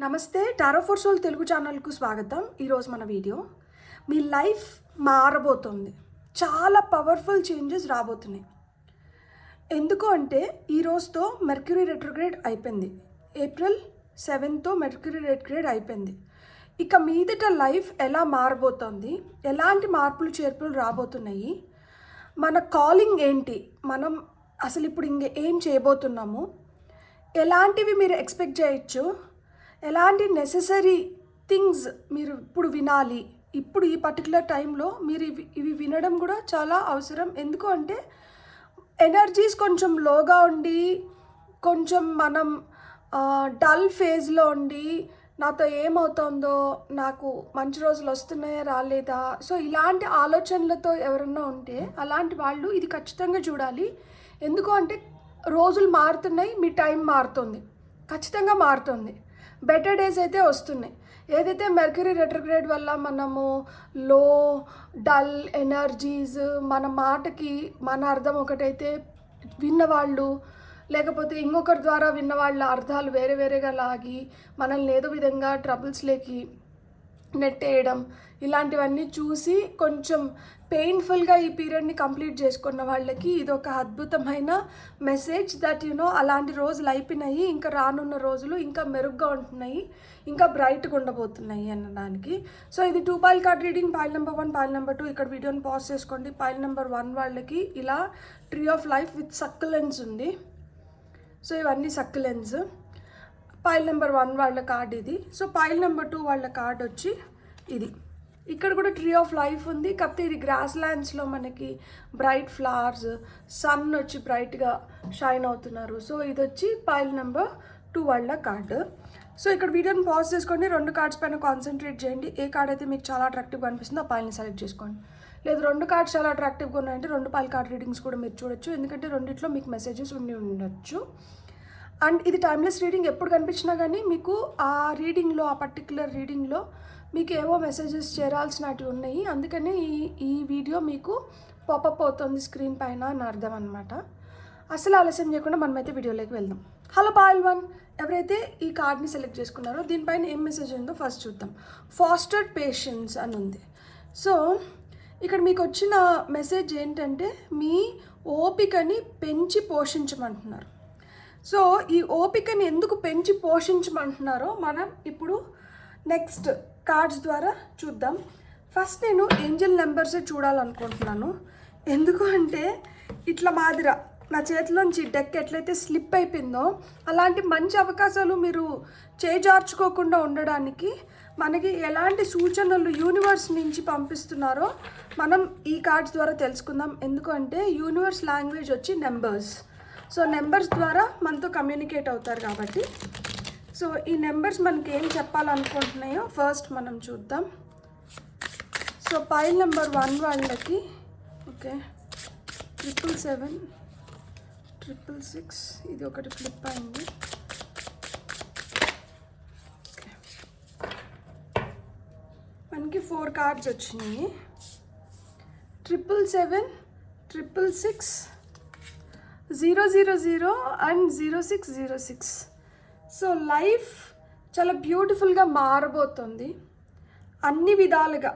నమస్తే tarot for soul Telugu ఛానల్కు స్వాగతం. ఈరోజు మన వీడియో మీ లైఫ్ మారబోతుంది. చాలా పవర్ఫుల్ చేంజెస్ రాబోతున్నాయి. ఎందుకు అంటే ఈ రోజుతో మెర్క్యూరీ రెట్రోగ్రేడ్ అయిపోయింది. ఏప్రిల్ 7తో మెర్క్యూరీ రెట్రోగ్రేడ్ అయిపోయింది. ఇక మీదట లైఫ్ ఎలా మారబోతోంది, ఎలాంటి మార్పులు చేర్పులు రాబోతున్నాయి, మన కాలింగ్ ఏంటి, మనం అసలు ఇప్పుడు ఏం చేయబోతున్నాము, ఎలాంటివి మీరు ఎక్స్పెక్ట్ చేయొచ్చు, ఎలాంటి నెససరీ థింగ్స్ మీరు ఇప్పుడు వినాలి, ఇప్పుడు ఈ పర్టికులర్ టైంలో మీరు ఇవి వినడం కూడా చాలా అవసరం. ఎందుకు అంటే ఎనర్జీస్ కొంచెం లోగా ఉండి, కొంచెం మనం డల్ ఫేజ్లో ఉండి, నాతో ఏమవుతుందో, నాకు మంచి రోజులు వస్తున్నాయా రాలేదా, సో ఇలాంటి ఆలోచనలతో ఎవరన్నా ఉంటే అలాంటి వాళ్ళు ఇది ఖచ్చితంగా చూడాలి. ఎందుకు అంటే రోజులు మారుతున్నాయి, మీ టైం మారుతుంది, ఖచ్చితంగా మారుతుంది. బెటర్ డేస్ అయితే వస్తున్నాయి. ఏదైతే మెర్క్యూరీ రెట్రోగ్రేడ్ వల్ల మనము లో డల్ ఎనర్జీస్, మన మాటకి మన అర్థం ఒకటైతే విన్నవాళ్ళు, లేకపోతే ఇంకొకరి ద్వారా విన్నవాళ్ళ అర్థాలు వేరే వేరేగా లాగి మనల్ని ఏదో విధంగా ట్రబుల్స్లోకి నెట్టేయడం, ఇలాంటివన్నీ చూసి కొంచెం పెయిన్ఫుల్గా ఈ పీరియడ్ని కంప్లీట్ చేసుకున్న వాళ్ళకి ఇది ఒక అద్భుతమైన మెసేజ్ దట్ అలాంటి రోజులు అయిపోయినాయి, ఇంకా రానున్న రోజులు ఇంకా మెరుగ్గా ఉంటున్నాయి, ఇంకా బ్రైట్గా ఉండబోతున్నాయి అన్నదానికి. సో ఇది 2 foil card reading. Foil number 1, foil number 2 ఇక్కడ వీడియోని పాజ్ చేసుకోండి. పాయిల్ నెంబర్ 1 వాళ్ళకి ఇలా tree of life with succulents ఉంది. సో ఇవన్నీ సక్యులెన్స్. పాయిల్ నెంబర్ 1 వాళ్ళ కార్డ్ ఇది. సో పాయిల్ నెంబర్ 2 వాళ్ళ కార్డ్ వచ్చి ఇది. ఇక్కడ కూడా ట్రీ ఆఫ్ లైఫ్ ఉంది, కాకపోతే ఇది గ్రాస్ ల్యాండ్స్లో మనకి బ్రైట్ ఫ్లవర్స్, సన్ వచ్చి బ్రైట్గా షైన్ అవుతున్నారు. సో ఇది వచ్చి పాయిల్ నెంబర్ 2 వాళ్ళ కార్డు. సో ఇక్కడ వీడియోని పాజ్ చేసుకోండి, 2 కార్డ్స్ పైన కాన్సన్ట్రేట్ చేయండి. ఏ కార్డ్ అయితే మీకు చాలా అట్రాక్టివ్గా అనిపిస్తుందో ఆ పాయిల్ని సెలెక్ట్ చేసుకోండి. లేదు 2 కార్డ్స్ చాలా అట్రాక్టివ్గా ఉన్నాయంటే 2 పాయిల్ కార్డ్ రీడింగ్స్ కూడా మీరు చూడొచ్చు, ఎందుకంటే రెండిట్లో మీకు మెసేజెస్ ఉండొచ్చు. అండ్ ఇది టైమ్లెస్ రీడింగ్. ఎప్పుడు కనిపించినా కానీ మీకు ఆ రీడింగ్లో, ఆ పర్టిక్యులర్ రీడింగ్లో మీకు ఏవో మెసేజెస్ చేరాల్సినవి ఉన్నాయి, అందుకని ఈ వీడియో మీకు పాపప్ అవుతుంది స్క్రీన్ పైన అని అర్థం అనమాట. అసలు ఆలస్యం చేయకుండా మనమైతే వీడియోలోకి వెళ్దాం. హలో పాయిల్ 1, ఎవరైతే ఈ కార్డ్ని సెలెక్ట్ చేసుకున్నారో దీనిపైన ఏం మెసేజ్ ఉందో ఫస్ట్ చూద్దాం. ఫాస్టర్డ్ పేషెన్స్ అని ఉంది. సో ఇక్కడ మీకు వచ్చిన మెసేజ్ ఏంటంటే మీ ఓపికని పెంచి పోషించమంటున్నారు. సో ఈ ఓపికని ఎందుకు పెంచి పోషించమంటున్నారో మనం ఇప్పుడు నెక్స్ట్ కార్డ్స్ ద్వారా చూద్దాం. ఫస్ట్ నేను ఏంజల్ నెంబర్సే చూడాలనుకుంటున్నాను. ఎందుకు అంటే ఇట్లా మాదిర నా చేతిలోంచి డెక్ ఎట్లయితే స్లిప్ అయిపోయిందో అలాంటి మంచి అవకాశాలు మీరు చేజార్చుకోకుండా ఉండడానికి మనకి ఎలాంటి సూచనలు యూనివర్స్ నుంచి పంపిస్తున్నారో మనం ఈ కార్డ్స్ ద్వారా తెలుసుకుందాం. ఎందుకు అంటే యూనివర్స్ లాంగ్వేజ్ వచ్చి నెంబర్స్. సో నెంబర్స్ ద్వారా మనతో కమ్యూనికేట్ అవుతారు కాబట్టి, సో ఈ నెంబర్స్ మనకి ఏం చెప్పాలనుకుంటున్నాయో ఫస్ట్ మనం చూద్దాం. సో పాయిల్ నెంబర్ 1 వాళ్ళకి ఓకే 777, 666, ఇది ఒకటి ఫ్లిప్ అయింది. మనకి 4 కార్డ్స్ వచ్చినాయి. 777, 666, 000 అండ్ 0606. సో లైఫ్ చాలా బ్యూటిఫుల్గా మారబోతుంది అన్ని విధాలుగా.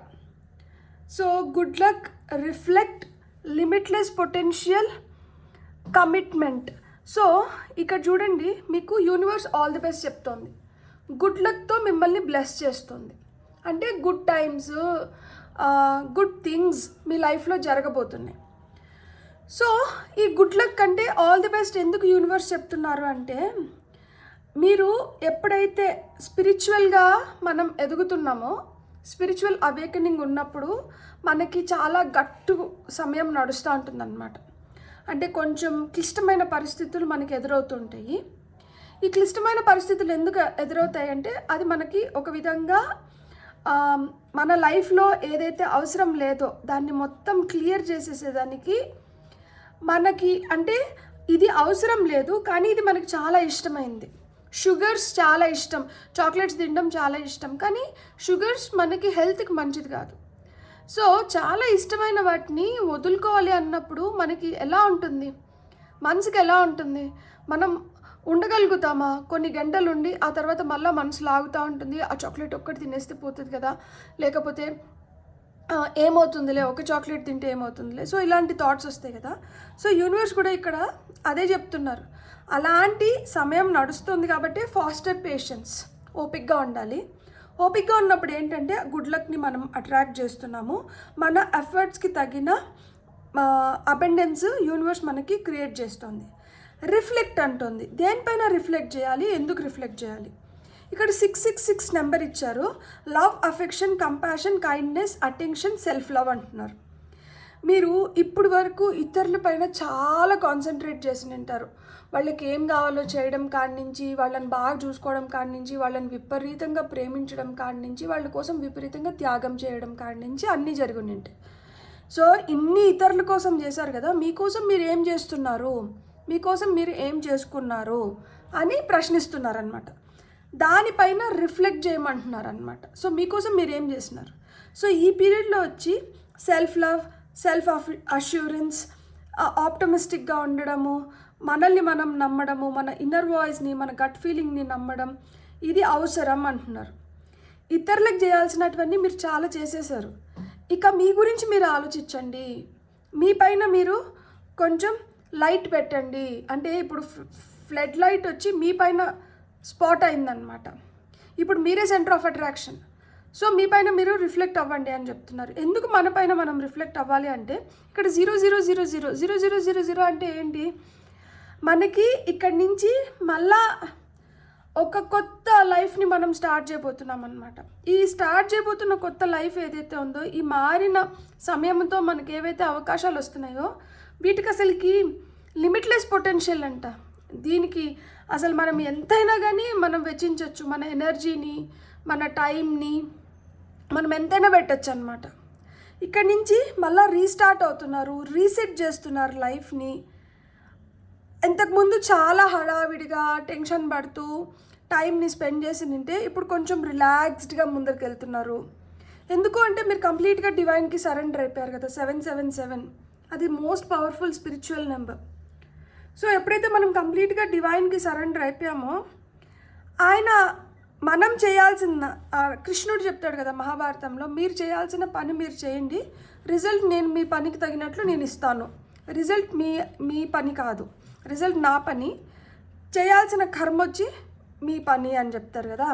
So good luck, reflect, limitless potential, commitment. So ఇక్కడ చూడండి, మీకు యూనివర్స్ ఆల్ ది బెస్ట్ చెప్తోంది. గుడ్ లక్తో మిమ్మల్ని బ్లెస్ చేస్తుంది. అంటే గుడ్ టైమ్స్, గుడ్ థింగ్స్ మీ లైఫ్లో జరగబోతున్నాయి. సో ఈ గుడ్ లక్ అంటే ఆల్ ది బెస్ట్ ఎందుకు యూనివర్స్ చెప్తున్నారు అంటే, మీరు ఎప్పుడైతే స్పిరిచువల్గా మనం ఎదుగుతున్నామో, స్పిరిచువల్ అవేకనింగ్ ఉన్నప్పుడు మనకి చాలా గట్టు సమయం నడుస్తూ ఉంటుందన్నమాట. అంటే కొంచెం క్లిష్టమైన పరిస్థితులు మనకి ఎదురవుతుంటాయి. ఈ క్లిష్టమైన పరిస్థితులు ఎందుకు ఎదురవుతాయి అంటే అది మనకి ఒక విధంగా మన లైఫ్లో ఏదైతే అవసరం లేదో దాన్ని మొత్తం క్లియర్ చేసేసేదానికి మనకి, అంటే ఇది అవసరం లేదు కానీ ఇది మనకి చాలా ఇష్టమైంది. షుగర్స్ చాలా ఇష్టం, చాక్లెట్స్ తినడం చాలా ఇష్టం, కానీ షుగర్స్ మనకి హెల్త్కి మంచిది కాదు. సో చాలా ఇష్టమైన వాటిని వదులుకోవాలి అన్నప్పుడు మనకి ఎలా ఉంటుంది, మనసుకి ఎలా ఉంటుంది, మనం ఉండగలుగుతామా? కొన్ని గంటలుండి ఆ తర్వాత మళ్ళీ మనసు లాగుతూ ఉంటుంది, ఆ చాక్లెట్ ఒక్కటి తినేస్తే పోతుంది కదా, లేకపోతే ఏమవుతుందిలే ఒక చాక్లెట్ తింటే ఏమవుతుందిలే, సో ఇలాంటి థాట్స్ వస్తాయి కదా. సో యూనివర్స్ కూడా ఇక్కడ అదే చెప్తున్నారు. అలాంటి సమయం నడుస్తుంది కాబట్టి ఫాస్టర్ పేషెన్స్, ఓపిక్గా ఉండాలి. ఓపిక్గా ఉన్నప్పుడు ఏంటంటే గుడ్ లక్ని మనం అట్రాక్ట్ చేస్తున్నాము. మన ఎఫర్ట్స్కి తగిన అబెండెన్స్ యూనివర్స్ మనకి క్రియేట్ చేస్తుంది. రిఫ్లెక్ట్ అంటుంది. దేనిపైన రిఫ్లెక్ట్ చేయాలి, ఎందుకు రిఫ్లెక్ట్ చేయాలి? ఇక్కడ 666 నెంబర్ ఇచ్చారు. Love, affection, compassion, kindness, attention, self love అంటున్నారు. మీరు ఇప్పుడు వరకు ఇతరుల పైన చాలా కాన్సన్ట్రేట్ చేసి ఉంటారు. వాళ్ళకి ఏం కావాలో చేయడం కాడి నుంచి, వాళ్ళని బాగా చూసుకోవడం కాడి నుంచి, వాళ్ళని విపరీతంగా ప్రేమించడం కాడి నుంచి, వాళ్ళ కోసం విపరీతంగా త్యాగం చేయడం కాడి నుంచి అన్నీ జరిగి ఉంటాయి. సో ఇన్ని ఇతరుల కోసం చేశారు కదా, మీకోసం మీరు ఏం చేస్తున్నారు, మీకోసం మీరు ఏం చేసుకున్నారు అని ప్రశ్నిస్తున్నారనమాట. దానిపైన రిఫ్లెక్ట్ చేయమంటున్నారనమాట. సో మీకోసం మీరు ఏం చేస్తున్నారు? సో ఈ పీరియడ్లో వచ్చి సెల్ఫ్ లవ్, సెల్ఫ్ అష్యూరెన్స్, ఆప్టమిస్టిక్గా ఉండడము, మనల్ని మనం నమ్మడము, మన ఇన్నర్ వాయిస్ని, మన గట్ ఫీలింగ్ని నమ్మడం, ఇది అవసరం అంటున్నారు. ఇతరులకు చేయాల్సినటువన్నీ మీరు చాలా చేసేసారు. ఇక మీ గురించి మీరు ఆలోచించండి. మీ పైన మీరు కొంచెం లైట్ పెట్టండి. అంటే ఇప్పుడు ఫ్లడ్ లైట్ వచ్చి మీ పైన స్పాట్ అయిందనమాట. ఇప్పుడు మీరే సెంటర్ ఆఫ్ అట్రాక్షన్. సో మీ పైన మీరు రిఫ్లెక్ట్ అవ్వండి అని చెప్తున్నారు. ఎందుకు మన పైన మనం రిఫ్లెక్ట్ అవ్వాలి అంటే ఇక్కడ 0000 అంటే ఏంటి? మనకి ఇక్కడి నుంచి మళ్ళా ఒక కొత్త లైఫ్ని మనం స్టార్ట్ చేయబోతున్నాం అనమాట. ఈ స్టార్ట్ చేయబోతున్న కొత్త లైఫ్ ఏదైతే ఉందో, ఈ మారిన సమయంతో మనకి ఏవైతే అవకాశాలు వస్తున్నాయో వీటికి అసలుకి లిమిట్లెస్ పొటెన్షియల్ అంట. దీనికి అసలు మనం ఎంతైనా కానీ మనం వెచ్చించవచ్చు. మన ఎనర్జీని, మన టైంని మనం ఎంతైనా పెట్టచ్చు అనమాట. ఇక్కడి నుంచి మళ్ళీ రీస్టార్ట్ అవుతున్నారు, రీసెట్ చేస్తున్నారు లైఫ్ని. ఇంతకుముందు చాలా హడావిడిగా టెన్షన్ పడుతూ టైంని స్పెండ్ చేసి నింటే ఇప్పుడు కొంచెం రిలాక్స్డ్గా ముందరికి వెళ్తున్నారు. ఎందుకు అంటే మీరు కంప్లీట్గా డివైన్కి సరెండర్ అయిపోయారు కదా. 777 అది most powerful spiritual number. So ఎప్పుడైతే మనం కంప్లీట్గా డివైన్కి సరెండర్ అయిపోయామో, ఆయన మనం చేయాల్సిన, కృష్ణుడు చెప్తాడు కదా మహాభారతంలో, మీరు చేయాల్సిన పని మీరు చేయండి, రిజల్ట్ నేను మీ పనికి తగినట్లు నేను ఇస్తాను. రిజల్ట్ మీ పని కాదు, రిజల్ట్ నా పని, చేయాల్సిన కర్మ వచ్చి మీ పని అని చెప్తారు కదా.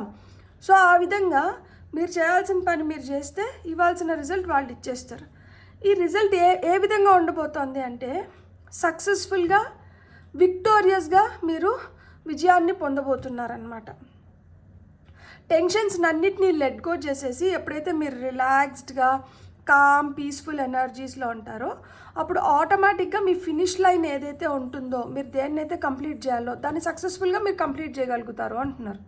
సో ఆ విధంగా మీరు చేయాల్సిన పని మీరు చేస్తే ఇవ్వాల్సిన రిజల్ట్ వాళ్ళు ఇచ్చేస్తారు. ఈ రిజల్ట్ ఏ విధంగా ఉండబోతోంది అంటే సక్సెస్ఫుల్గా, విక్టోరియస్గా మీరు విజయాన్ని పొందబోతున్నారనమాట. టెన్షన్స్ అన్నిటినీ లెట్ గో చేసేసి ఎప్పుడైతే మీరు రిలాక్స్డ్గా, కామ్, పీస్ఫుల్ ఎనర్జీస్లో ఉంటారో అప్పుడు ఆటోమేటిక్గా మీ ఫినిష్ లైన్ ఏదైతే ఉంటుందో, మీరు దేన్నైతే కంప్లీట్ చేయాలో దాన్ని సక్సెస్ఫుల్గా మీరు కంప్లీట్ చేయగలుగుతారు అంటున్నారు.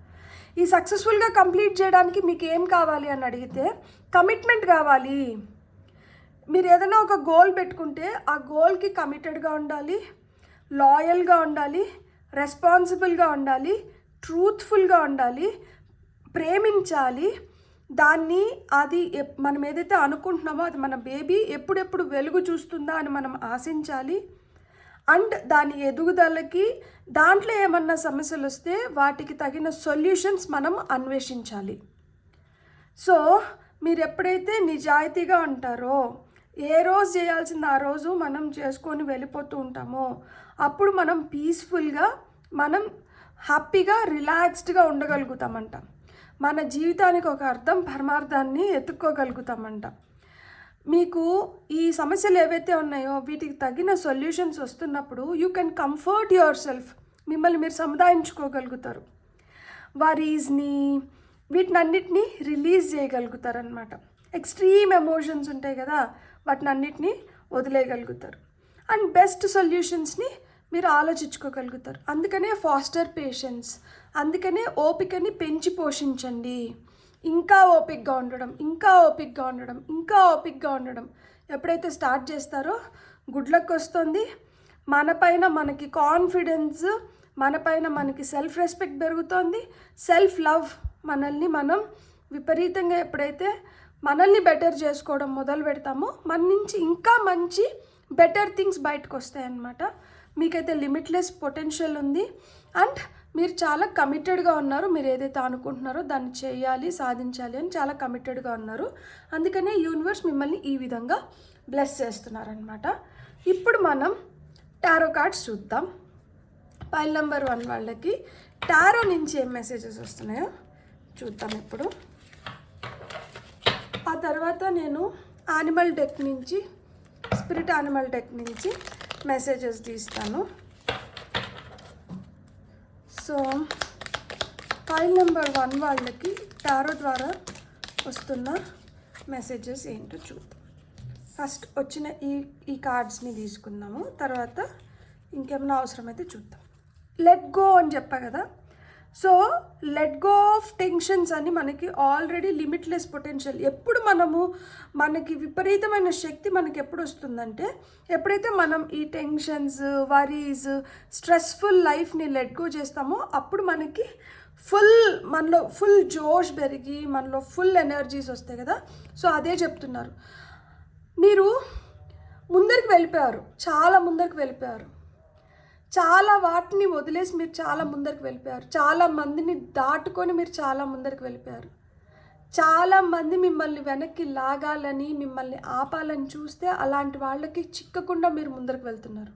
ఈ సక్సెస్ఫుల్గా కంప్లీట్ చేయడానికి మీకు ఏం కావాలి అని అడిగితే కమిట్మెంట్ కావాలి. మీరు ఏదైనా ఒక గోల్ పెట్టుకుంటే ఆ గోల్కి కమిటెడ్గా ఉండాలి, లాయల్గా ఉండాలి, రెస్పాన్సిబుల్గా ఉండాలి, ట్రూత్ఫుల్గా ఉండాలి, ప్రేమించాలి దాన్ని. అది మనం ఏదైతే అనుకుంటున్నామో అది మన బేబీ ఎప్పుడెప్పుడు వెలుగు చూస్తుందా అని మనం ఆశించాలి. అండ్ దాని ఎదుగుదలకి దాంట్లో ఏమన్నా సమస్యలు వస్తే వాటికి తగిన సొల్యూషన్స్ మనం అన్వేషించాలి. సో మీరు ఎప్పుడైతే నిజాయితీగా ఉంటారో, ఏ రోజు చేయాల్సింది ఆ రోజు మనం చేసుకొని వెళ్ళిపోతూ ఉంటామో అప్పుడు మనం పీస్ఫుల్గా, మనం హ్యాపీగా, రిలాక్స్డ్గా ఉండగలుగుతామంట. మన జీవితానికి ఒక అర్థం, పరమార్థాన్ని ఎత్తుక్కోగలుగుతామంట. మీకు ఈ సమస్యలు ఏవైతే ఉన్నాయో వీటికి తగిన సొల్యూషన్స్ వస్తున్నప్పుడు you can comfort your self, మిమ్మల్ని మీరు సముదాయించుకోగలుగుతారు. వరీస్ని, వీటినన్నిటినీ రిలీజ్ చేయగలుగుతారనమాట. ఎక్స్ట్రీమ్ ఎమోషన్స్ ఉంటాయి కదా, వాటిని అన్నిటినీ వదిలేయగలుగుతారు. అండ్ బెస్ట్ సొల్యూషన్స్ని మీరు ఆలోచించుకోగలుగుతారు. అందుకనే ఫాస్టర్ పేషెన్స్, అందుకనే ఓపికని పెంచి పోషించండి. ఇంకా ఓపికగా ఉండడం, ఇంకా ఓపికగా ఉండడం, ఇంకా ఓపికగా ఉండడం. ఎప్పుడైతే స్టార్ట్ చేస్తారో గుడ్ లక్ వస్తుంది. మనపైన మనకి కాన్ఫిడెన్స్, మనపైన మనకి సెల్ఫ్ రెస్పెక్ట్ పెరుగుతుంది. సెల్ఫ్ లవ్, మనల్ని మనం విపరీతంగా ఎప్పుడైతే మనల్ని బెటర్ చేసుకోవడం మొదలు పెడతామో మన నుంచి ఇంకా మంచి బెటర్ థింగ్స్ బయటకు వస్తాయన్నమాట. మీకైతే లిమిట్లెస్ పొటెన్షియల్ ఉంది. అండ్ మీరు చాలా కమిటెడ్గా ఉన్నారు. మీరు ఏదైతే అనుకుంటున్నారో దాన్ని చేయాలి, సాధించాలి అని చాలా కమిటెడ్గా ఉన్నారు. అందుకనే యూనివర్స్ మిమ్మల్ని ఈ విధంగా బ్లెస్ చేస్తున్నారనమాట. ఇప్పుడు మనం టారో కార్డ్స్ చూద్దాం. పైల్ నెంబర్ 1 వాళ్ళకి టారో నుంచి ఏం మెసేజెస్ వస్తున్నాయో చూద్దాం ఇప్పుడు. ఆ తర్వాత నేను యానిమల్ డెక్ నుంచి, స్పిరిట్ యానిమల్ డెక్ నుంచి మెసేజెస్ తీస్తాను. సో ఫైల్ నెంబర్ 1 వాళ్ళకి టారో ద్వారా వస్తున్న మెసేజెస్ ఏంటో చూద్దాం. ఫస్ట్ వచ్చిన ఈ కార్డ్స్ని తీసుకుందాము, తర్వాత ఇంకేమైనా అవసరమైతే చూద్దాం. లెట్ గో అని చెప్పా కదా. So let go of tensions అని మనకి ఆల్రెడీ లిమిట్లెస్ పొటెన్షియల్. ఎప్పుడు మనకి విపరీతమైన శక్తి మనకి ఎప్పుడు వస్తుందంటే ఎప్పుడైతే మనం ఈ టెన్షన్స్, వరీస్, స్ట్రెస్ఫుల్ లైఫ్ని లెట్ గో చేస్తామో అప్పుడు మనకి మనలో ఫుల్ జోష్ పెరిగి మనలో ఫుల్ ఎనర్జీస్ వస్తాయి కదా. సో అదే చెప్తున్నారు. మీరు ముందరికి వెళ్ళిపోయారు, చాలా ముందరికి వెళ్ళిపోయారు. చాలా వాటిని వదిలేసి మీరు చాలా ముందరికి వెళ్ళిపోయారు. చాలా మందిని దాటుకొని మీరు చాలా ముందరికి వెళ్ళిపోయారు. చాలామంది మిమ్మల్ని వెనక్కి లాగాలని, మిమ్మల్ని ఆపాలని చూస్తే అలాంటి వాళ్ళకి చిక్కకుండా మీరు ముందరికి వెళ్తున్నారు.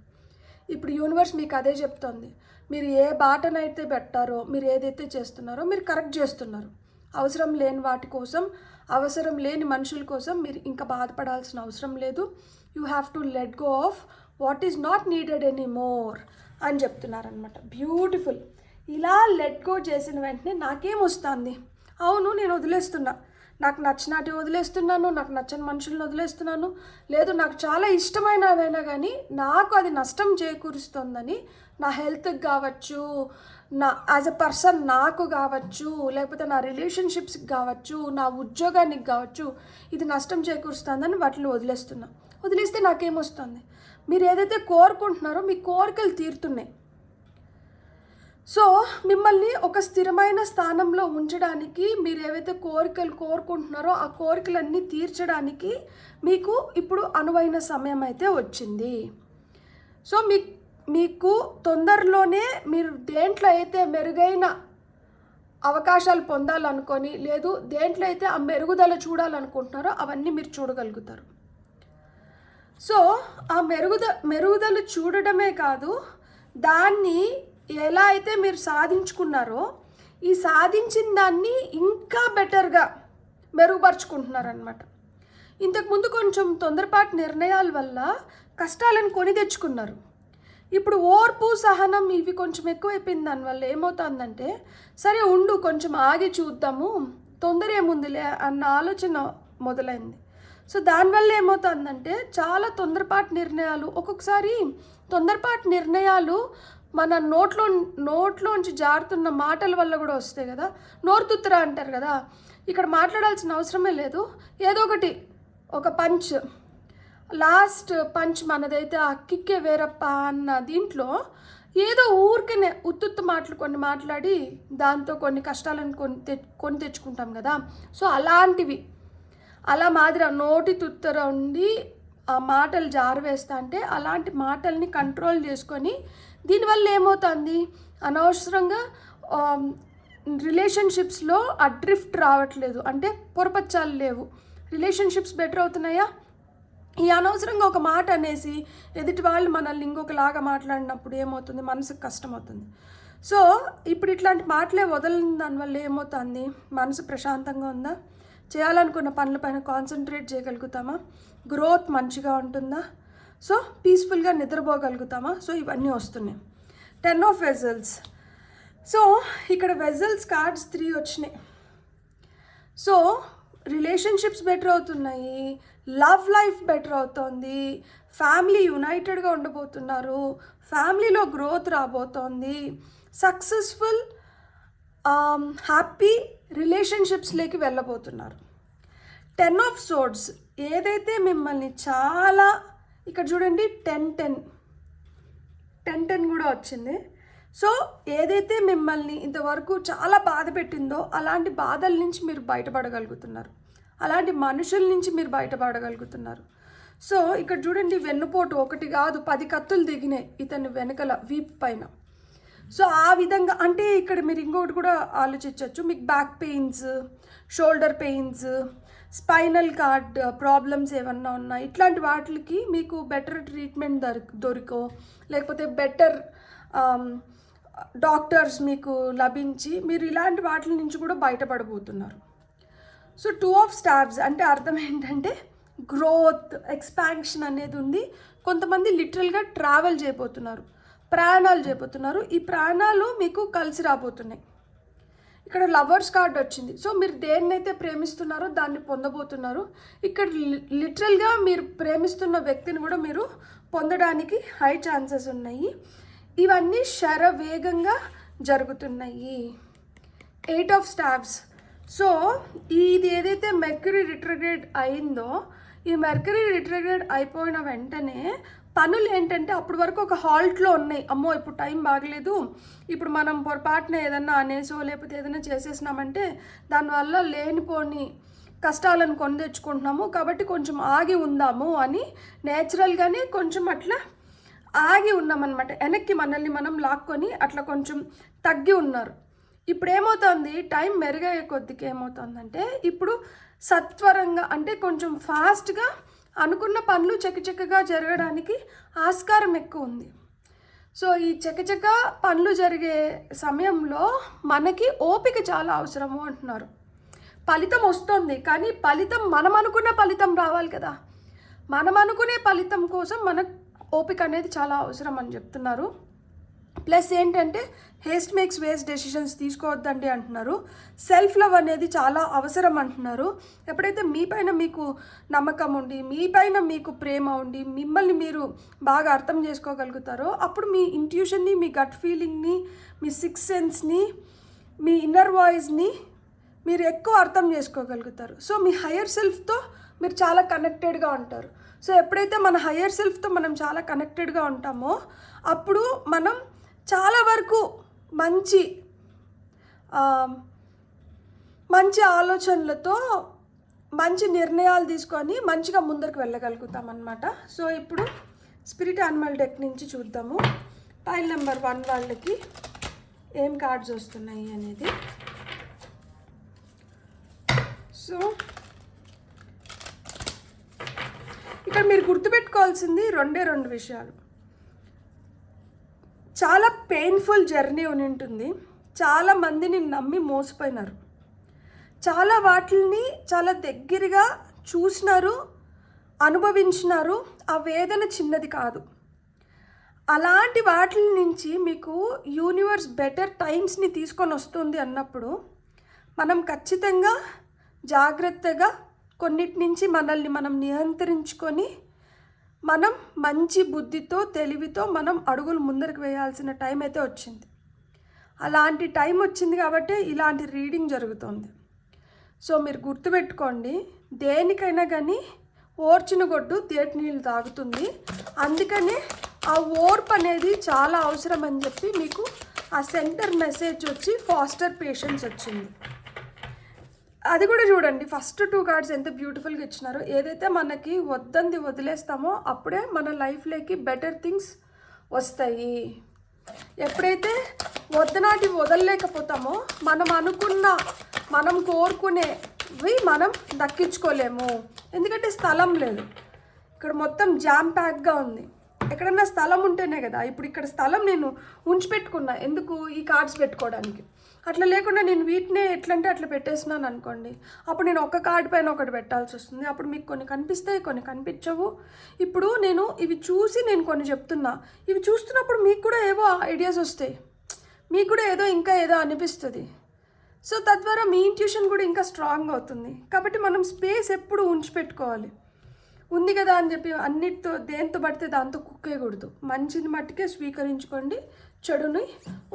ఇప్పుడు యూనివర్స్ మీకు అదే చెప్తోంది. మీరు ఏ బాటనైతే పెట్టారో, మీరు ఏదైతే చేస్తున్నారో మీరు కరెక్ట్ చేస్తున్నారు. అవసరం లేని వాటి కోసం, అవసరం లేని మనుషుల కోసం మీరు ఇంకా బాధపడాల్సిన అవసరం లేదు. You have to let go of what is not needed any more అని చెప్తున్నారనమాట. బ్యూటిఫుల్. ఇలా లెట్ గో చేసిన వెంటనే నాకేమొస్తుంది? అవును, నేను వదిలేస్తున్నా. నాకు నచ్చినట్టు వదిలేస్తున్నాను, నాకు నచ్చని మనుషులను వదిలేస్తున్నాను. లేదు, నాకు చాలా ఇష్టమైనవైనా కానీ నాకు అది నష్టం చేకూరుస్తుందని, నా హెల్త్కి కావచ్చు, నా యాజ్ ఎ పర్సన్ నాకు కావచ్చు, లేకపోతే నా రిలేషన్షిప్స్కి కావచ్చు, నా ఉద్యోగానికి కావచ్చు, ఇది నష్టం చేకూరుస్తుందని వాటిని వదిలేస్తున్నా. వదిలేస్తే నాకేమొస్తుంది? మీరు ఏదైతే కోరుకుంటున్నారో మీ కోరికలు తీరుతున్నాయి. సో మిమ్మల్ని ఒక స్థిరమైన స్థానంలో ఉంచడానికి, మీరు ఏవైతే కోరికలు కోరుకుంటున్నారో ఆ కోరికలన్నీ తీర్చడానికి మీకు ఇప్పుడు అనువైన సమయం అయితే వచ్చింది. సో మీకు తొందరలోనే మీరు దేంట్లో అయితే మెరుగైన అవకాశాలు పొందాలనుకొని, లేదు దేంట్లో అయితే ఆ మెరుగుదల చూడాలనుకుంటున్నారో అవన్నీ మీరు చూడగలుగుతారు. సో ఆ మెరుగుదల చూడడమే కాదు, దాన్ని ఎలా అయితే మీరు సాధించుకున్నారో ఈ సాధించిన దాన్ని ఇంకా బెటర్గా మెరుగుపరుచుకుంటున్నారనమాట. ఇంతకుముందు కొంచెం తొందరపాటు నిర్ణయాల వల్ల కష్టాలను కొని తెచ్చుకున్నారు. ఇప్పుడు ఓర్పు, సహనం ఇవి కొంచెం ఎక్కువైపోయింది. దానివల్ల ఏమవుతుందంటే, సరే ఉండు కొంచెం ఆగి చూద్దాము, తొందర ఏముందిలే అన్న ఆలోచన మొదలైంది. సో దానివల్ల ఏమవుతుందంటే చాలా తొందరపాటు నిర్ణయాలు, ఒక్కొక్కసారి తొందరపాటు నిర్ణయాలు మన నోట్లోంచి జారుతున్న మాటల వల్ల కూడా వస్తాయి కదా. నోరుతుత్తరా అంటారు కదా. ఇక్కడ మాట్లాడాల్సిన అవసరమే లేదు. ఏదో ఒకటి ఒక పంచ్, లాస్ట్ పంచ్ మనదైతే ఆ కిక్కే వేరప్ప అన్న దీంట్లో ఏదో ఊరికనే ఉత్తుత్తు మాటలు కొన్ని మాట్లాడి దాంతో కొన్ని కష్టాలను కొని తెచ్చుకుంటాం కదా. సో అలాంటివి, అలా మాదిరి నోటి తుత్తర ఉండి ఆ మాటలు జారవేస్తా అంటే అలాంటి మాటల్ని కంట్రోల్ చేసుకొని, దీనివల్ల ఏమవుతుంది, అనవసరంగా రిలేషన్షిప్స్లో ఆ డ్రిఫ్ట్ రావట్లేదు, అంటే పొరపచ్చాలు లేవు, రిలేషన్షిప్స్ బెటర్ అవుతున్నాయా. ఈ అనవసరంగా ఒక మాట అనేసి ఎదుటి వాళ్ళు మనల్ని ఇంకొకలాగా మాట్లాడినప్పుడు ఏమవుతుంది, మనసుకు కష్టం అవుతుంది. సో ఇప్పుడు ఇట్లాంటి మాటలే వదలని దానివల్ల ఏమవుతుంది, మనసు ప్రశాంతంగా ఉందా, చేయాలనుకున్న పనులపైన కాన్సన్ట్రేట్ చేయగలుగుతామా, గ్రోత్ మంచిగా ఉంటుందా, సో పీస్ఫుల్గా నిద్రపోగలుగుతామా. సో ఇవన్నీ వస్తున్నాయి. 10 ఆఫ్ వెజల్స్. సో ఇక్కడ వెజల్స్ కార్డ్స్ 3 వచ్చినాయి. సో రిలేషన్షిప్స్ బెటర్ అవుతున్నాయి, లవ్ లైఫ్ బెటర్ అవుతుంది, ఫ్యామిలీ యునైటెడ్గా ఉండబోతున్నారు, ఫ్యామిలీలో గ్రోత్ రాబోతోంది, సక్సెస్ఫుల్ హ్యాపీ రిలేషన్షిప్స్లోకి వెళ్ళబోతున్నారు. 10 ఆఫ్ సోర్డ్స్ ఏదైతే మిమ్మల్ని చాలా, ఇక్కడ చూడండి 10 కూడా వచ్చింది. సో ఏదైతే మిమ్మల్ని ఇంతవరకు చాలా బాధ పెట్టిందో అలాంటి బాధల నుంచి మీరు బయటపడగలుగుతున్నారు, అలాంటి మనుషుల నుంచి మీరు బయటపడగలుగుతున్నారు. సో ఇక్కడ చూడండి వెన్నుపోటు 1 కాదు 10 కత్తులు దిగినాయి ఇతని వెనకల వీప్ పైన. సో ఆ విధంగా అంటే ఇక్కడ మీరు ఇంకొకటి కూడా ఆలోచించవచ్చు, మీకు back pains, shoulder pains, spinal cord problems ఏమన్నా ఉన్నా ఇట్లాంటి వాటికి మీకు బెటర్ ట్రీట్మెంట్ దొరికో లేకపోతే బెటర్ డాక్టర్స్ మీకు లభించి మీరు ఇలాంటి వాటి నుంచి కూడా బయటపడబోతున్నారు. సో 2 ఆఫ్ స్టార్స్ అంటే అర్థం ఏంటంటే గ్రోత్, ఎక్స్పాన్షన్ అనేది ఉంది. కొంతమంది లిటరల్గా ట్రావెల్ చేయబోతున్నారు, ప్రయాణాలు చేయబోతున్నారు. ఈ ప్రయాణాలు మీకు కలిసి రాబోతున్నాయి. ఇక్కడ లవర్స్ కార్డ్ వచ్చింది. సో మీరు దేన్నైతే ప్రేమిస్తున్నారో దాన్ని పొందబోతున్నారు. ఇక్కడ లిటరల్గా మీరు ప్రేమిస్తున్న వ్యక్తిని కూడా మీరు పొందడానికి హై ఛాన్సెస్ ఉన్నాయి. ఇవన్నీ శరవేగంగా జరుగుతున్నాయి. 8 ఆఫ్ స్టార్స్. సో ఇది ఏదైతే మెర్క్యూరీ రిట్రోగ్రేడ్ అయిందో, ఈ మెర్క్యూరీ రిట్రోగ్రేడ్ అయిపోయిన వెంటనే పనులు ఏంటంటే అప్పటి వరకు ఒక హాల్ట్లో ఉన్నాయి. అమ్మో ఇప్పుడు టైం బాగలేదు, ఇప్పుడు మనం పొరపాటున ఏదన్నా అనేసో లేకపోతే ఏదైనా చేసేసినామంటే దానివల్ల లేనిపోని కష్టాలను కొని తెచ్చుకుంటున్నాము, కాబట్టి కొంచెం ఆగి ఉందాము అని నేచురల్గానే కొంచెం అట్లా ఆగి ఉన్నామన్నమాట. వెనక్కి మనల్ని మనం లాక్కొని అట్లా కొంచెం తగ్గి ఉన్నారు. ఇప్పుడు ఏమవుతుంది, టైం మెరుగయ్యే కొద్దికి ఏమవుతుందంటే ఇప్పుడు సత్వరంగా అంటే కొంచెం ఫాస్ట్గా అనుకున్న పనులు చకచకగా జరగడానికి ఆస్కారం ఎక్కువ ఉంది. సో ఈ చకచక పనులు జరిగే సమయంలో మనకి ఓపిక చాలా అవసరము అంటున్నారు. ఫలితం వస్తుంది, కానీ ఫలితం మనం అనుకున్న ఫలితం రావాలి కదా. మనం అనుకునే ఫలితం కోసం మనకు ఓపిక అనేది చాలా అవసరం అని చెప్తున్నారు. ప్లస్ ఏంటంటే హేస్ట్ మేక్స్ వేస్ట్ డెసిషన్స్ తీసుకోవద్దండి అంటున్నారు. సెల్ఫ్ లవ్ అనేది చాలా అవసరం అంటున్నారు. ఎప్పుడైతే మీ పైన మీకు నమ్మకం ఉండి, మీ పైన మీకు ప్రేమ ఉండి, మిమ్మల్ని మీరు బాగా అర్థం చేసుకోగలుగుతారో అప్పుడు మీ ఇంట్యూషన్ని, మీ గట్ ఫీలింగ్ని, మీ సిక్స్ సెన్స్ని, మీ ఇన్నర్ వాయిస్ని మీరు ఎక్కువ అర్థం చేసుకోగలుగుతారు. సో మీ హయ్యర్ సెల్ఫ్తో మీరు చాలా కనెక్టెడ్గా ఉంటారు. సో ఎప్పుడైతే మన హయ్యర్ సెల్ఫ్తో మనం చాలా కనెక్టెడ్గా ఉంటామో అప్పుడు మనం చాలా వరకు మంచి ఆలోచనలతో మంచి నిర్ణయాలు తీసుకొని మంచిగా ముందరికి వెళ్ళగలుగుతాం అన్నమాట. సో ఇప్పుడు స్పిరిట్ యానిమల్ డెక్ నుంచి చూద్దాము పైల్ నెంబర్ 1 వాళ్ళకి ఏం కార్డ్స్ వస్తున్నాయి అనేది. సో ఇక్కడ మీరు గుర్తుపెట్టుకోవాల్సింది 2 విషయాలు. చాలా పెయిన్ఫుల్ జర్నీ ఉంటుంది. చాలా మందిని నమ్మి మోసపోయినారు, చాలా వాటిని చాలా దగ్గరగా చూసినారు, అనుభవించినారు. ఆ వేదన చిన్నది కాదు. అలాంటి వాటి నుంచి మీకు యూనివర్స్ బెటర్ టైమ్స్ని తీసుకొని వస్తుంది అన్నప్పుడు మనం ఖచ్చితంగా జాగ్రత్తగా కొన్నిటి నుంచి మనల్ని మనం నియంత్రించుకొని మనం మంచి బుద్ధితో, తెలివితో మనం అడుగులు ముందరికి వేయాల్సిన టైం అయితే వచ్చింది. అలాంటి టైం వచ్చింది కాబట్టి ఇలాంటి రీడింగ్ జరుగుతుంది. సో మీరు గుర్తుపెట్టుకోండి, దేనికైనా కానీ ఓర్చిన గొడ్డు తేటి నీళ్ళు తాగుతుంది. అందుకనే ఆ ఓర్పు అనేది చాలా అవసరం అని చెప్పి మీకు ఆ సెంటర్ మెసేజ్ వచ్చి ఫాస్టర్ పేషెన్స్ వచ్చింది. అది కూడా చూడండి, ఫస్ట్ 2 కార్డ్స్ ఎంత బ్యూటిఫుల్గా ఇచ్చినారో. ఏదైతే మనకి వద్దంది వదిలేస్తామో అప్పుడే మన లైఫ్లోకి బెటర్ థింగ్స్ వస్తాయి. ఎప్పుడైతే వద్దనాటి వదలలేకపోతామో మనం కోరుకునేవి మనం దక్కించుకోలేము. ఎందుకంటే స్థలం లేదు, ఇక్కడ మొత్తం జామ్ ప్యాక్గా ఉంది. ఎక్కడన్నా స్థలం ఉంటేనే కదా. ఇప్పుడు ఇక్కడ స్థలం నేను ఉంచిపెట్టుకున్నా, ఎందుకు ఈ కార్డ్స్ పెట్టుకోవడానికి. అట్లా లేకుండా నేను వీటినే ఎట్లంటే అట్లా పెట్టేసినాను అనుకోండి, అప్పుడు నేను ఒక కార్డు పైన ఒకటి పెట్టాల్సి వస్తుంది. అప్పుడు మీకు కొన్ని కనిపిస్తాయి, కొన్ని కనిపించవు. ఇప్పుడు నేను ఇవి చూసి నేను కొన్ని చెప్తున్నా, ఇవి చూస్తున్నప్పుడు మీకు కూడా ఏవో ఐడియాస్ వస్తాయి, మీకు కూడా ఇంకా ఏదో అనిపిస్తుంది. సో తద్వారా మీ ఇంట్యూషన్ కూడా ఇంకా స్ట్రాంగ్ అవుతుంది. కాబట్టి మనం స్పేస్ ఎప్పుడు ఉంచిపెట్టుకోవాలి. ఉంది కదా అని చెప్పి అన్నిటితో దేంతో పడితే దాంతో కుక్కేయకూడదు. మంచిని మట్టుకే స్వీకరించుకోండి, చెడుని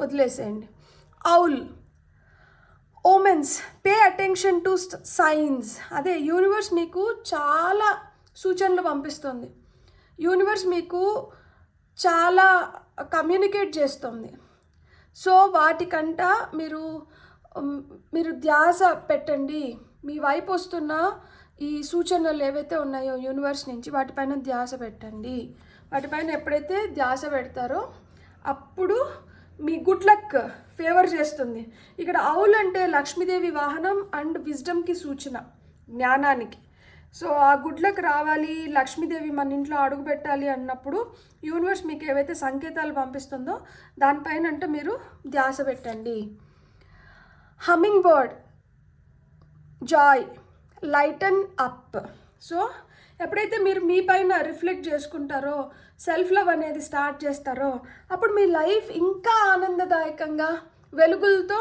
వదిలేసేయండి. Owl omens, pay attention to signs. అదే యూనివర్స్ మీకు చాలా సూచనలు పంపిస్తుంది. యూనివర్స్ మీకు చాలా కమ్యూనికేట్ చేస్తుంది. సో వాటికంట మీరు ధ్యాస పెట్టండి. మీ వైపు వస్తున్న ఈ సూచనలు ఏవైతే ఉన్నాయో యూనివర్స్ నుంచి వాటిపైన ధ్యాస పెట్టండి. వాటిపైన ఎప్పుడైతే ధ్యాస పెడతారో అప్పుడు మీ గుడ్ లక్ ఫేవర్ చేస్తుంది. ఇక్కడ ఆవుల్ అంటే లక్ష్మీదేవి వాహనం అండ్ విజ్డమ్కి సూచన, జ్ఞానానికి. సో ఆ గుడ్ లక్ రావాలి, లక్ష్మీదేవి మన ఇంట్లో అడుగు పెట్టాలి అన్నప్పుడు యూనివర్స్ మీకు ఏవైతే సంకేతాలు పంపిస్తుందో దానిపైన అంటే మీరు ధ్యాస పెట్టండి. Humming bird, Joy, lighten up. So ఎప్పుడైతే మీరు మీ పైన రిఫ్లెక్ట్ చేసుకుంటారో, సెల్ఫ్ లవ్ అనేది స్టార్ట్ చేస్తారో, అప్పుడు మీ లైఫ్ ఇంకా ఆనందదాయకంగా వెలుగులతో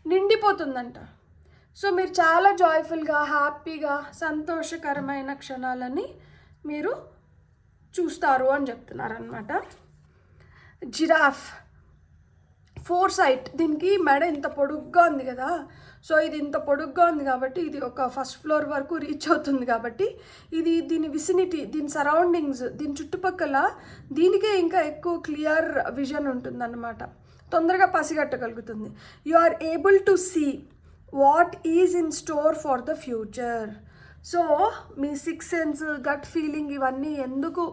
నిండిపోతుందంట. సో మీరు చాలా జాయ్ఫుల్గా, హ్యాపీగా, సంతోషకరమైన క్షణాలని మీరు చూస్తారు అని చెప్తున్నారనమాట. Giraffe, foresight. దీనికి మెడ ఇంత పొడుగ్గా ఉంది కదా, సో ఇది ఇంత పొడుగ్గా ఉంది కాబట్టి ఇది ఒక ఫస్ట్ ఫ్లోర్ వరకు రీచ్ అవుతుంది కాబట్టి దీని విసినిటీ, దీని సరౌండింగ్స్, దీని చుట్టుపక్కల దీనికే ఇంకా ఎక్కువ క్లియర్ విజన్ ఉంటుందన్నమాట. తొందరగా పసిగట్టగలుగుతుంది. You are able to see what is in store for the future. So మీ సిక్స్ సెన్స్, గట్ ఫీలింగ్ ఇవన్నీ ఎందుకు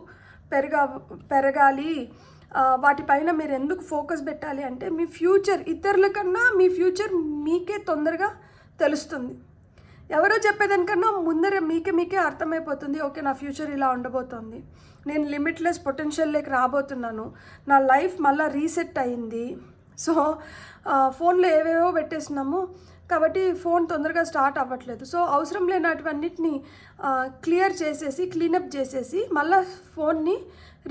పెరగాలి, వాటిపైన మీరు ఎందుకు ఫోకస్ పెట్టాలి అంటే మీ ఫ్యూచర్ ఇతరుల కన్నా మీ ఫ్యూచర్ మీకే తొందరగా తెలుస్తుంది. ఎవరో చెప్పేదానికన్నా ముందర మీకే అర్థమైపోతుంది. ఓకే, నా ఫ్యూచర్ ఇలా ఉండబోతోంది, నేను లిమిట్లెస్ పొటెన్షియల్లోకి రాబోతున్నాను, నా లైఫ్ మళ్ళీ రీసెట్ అయింది. సో ఫోన్లో ఏవేవో పెట్టేసినాము కాబట్టి ఫోన్ తొందరగా స్టార్ట్ అవ్వట్లేదు. సో అవసరం లేనటువన్నిటిని క్లియర్ చేసేసి, క్లీనప్ చేసేసి మళ్ళీ ఫోన్ని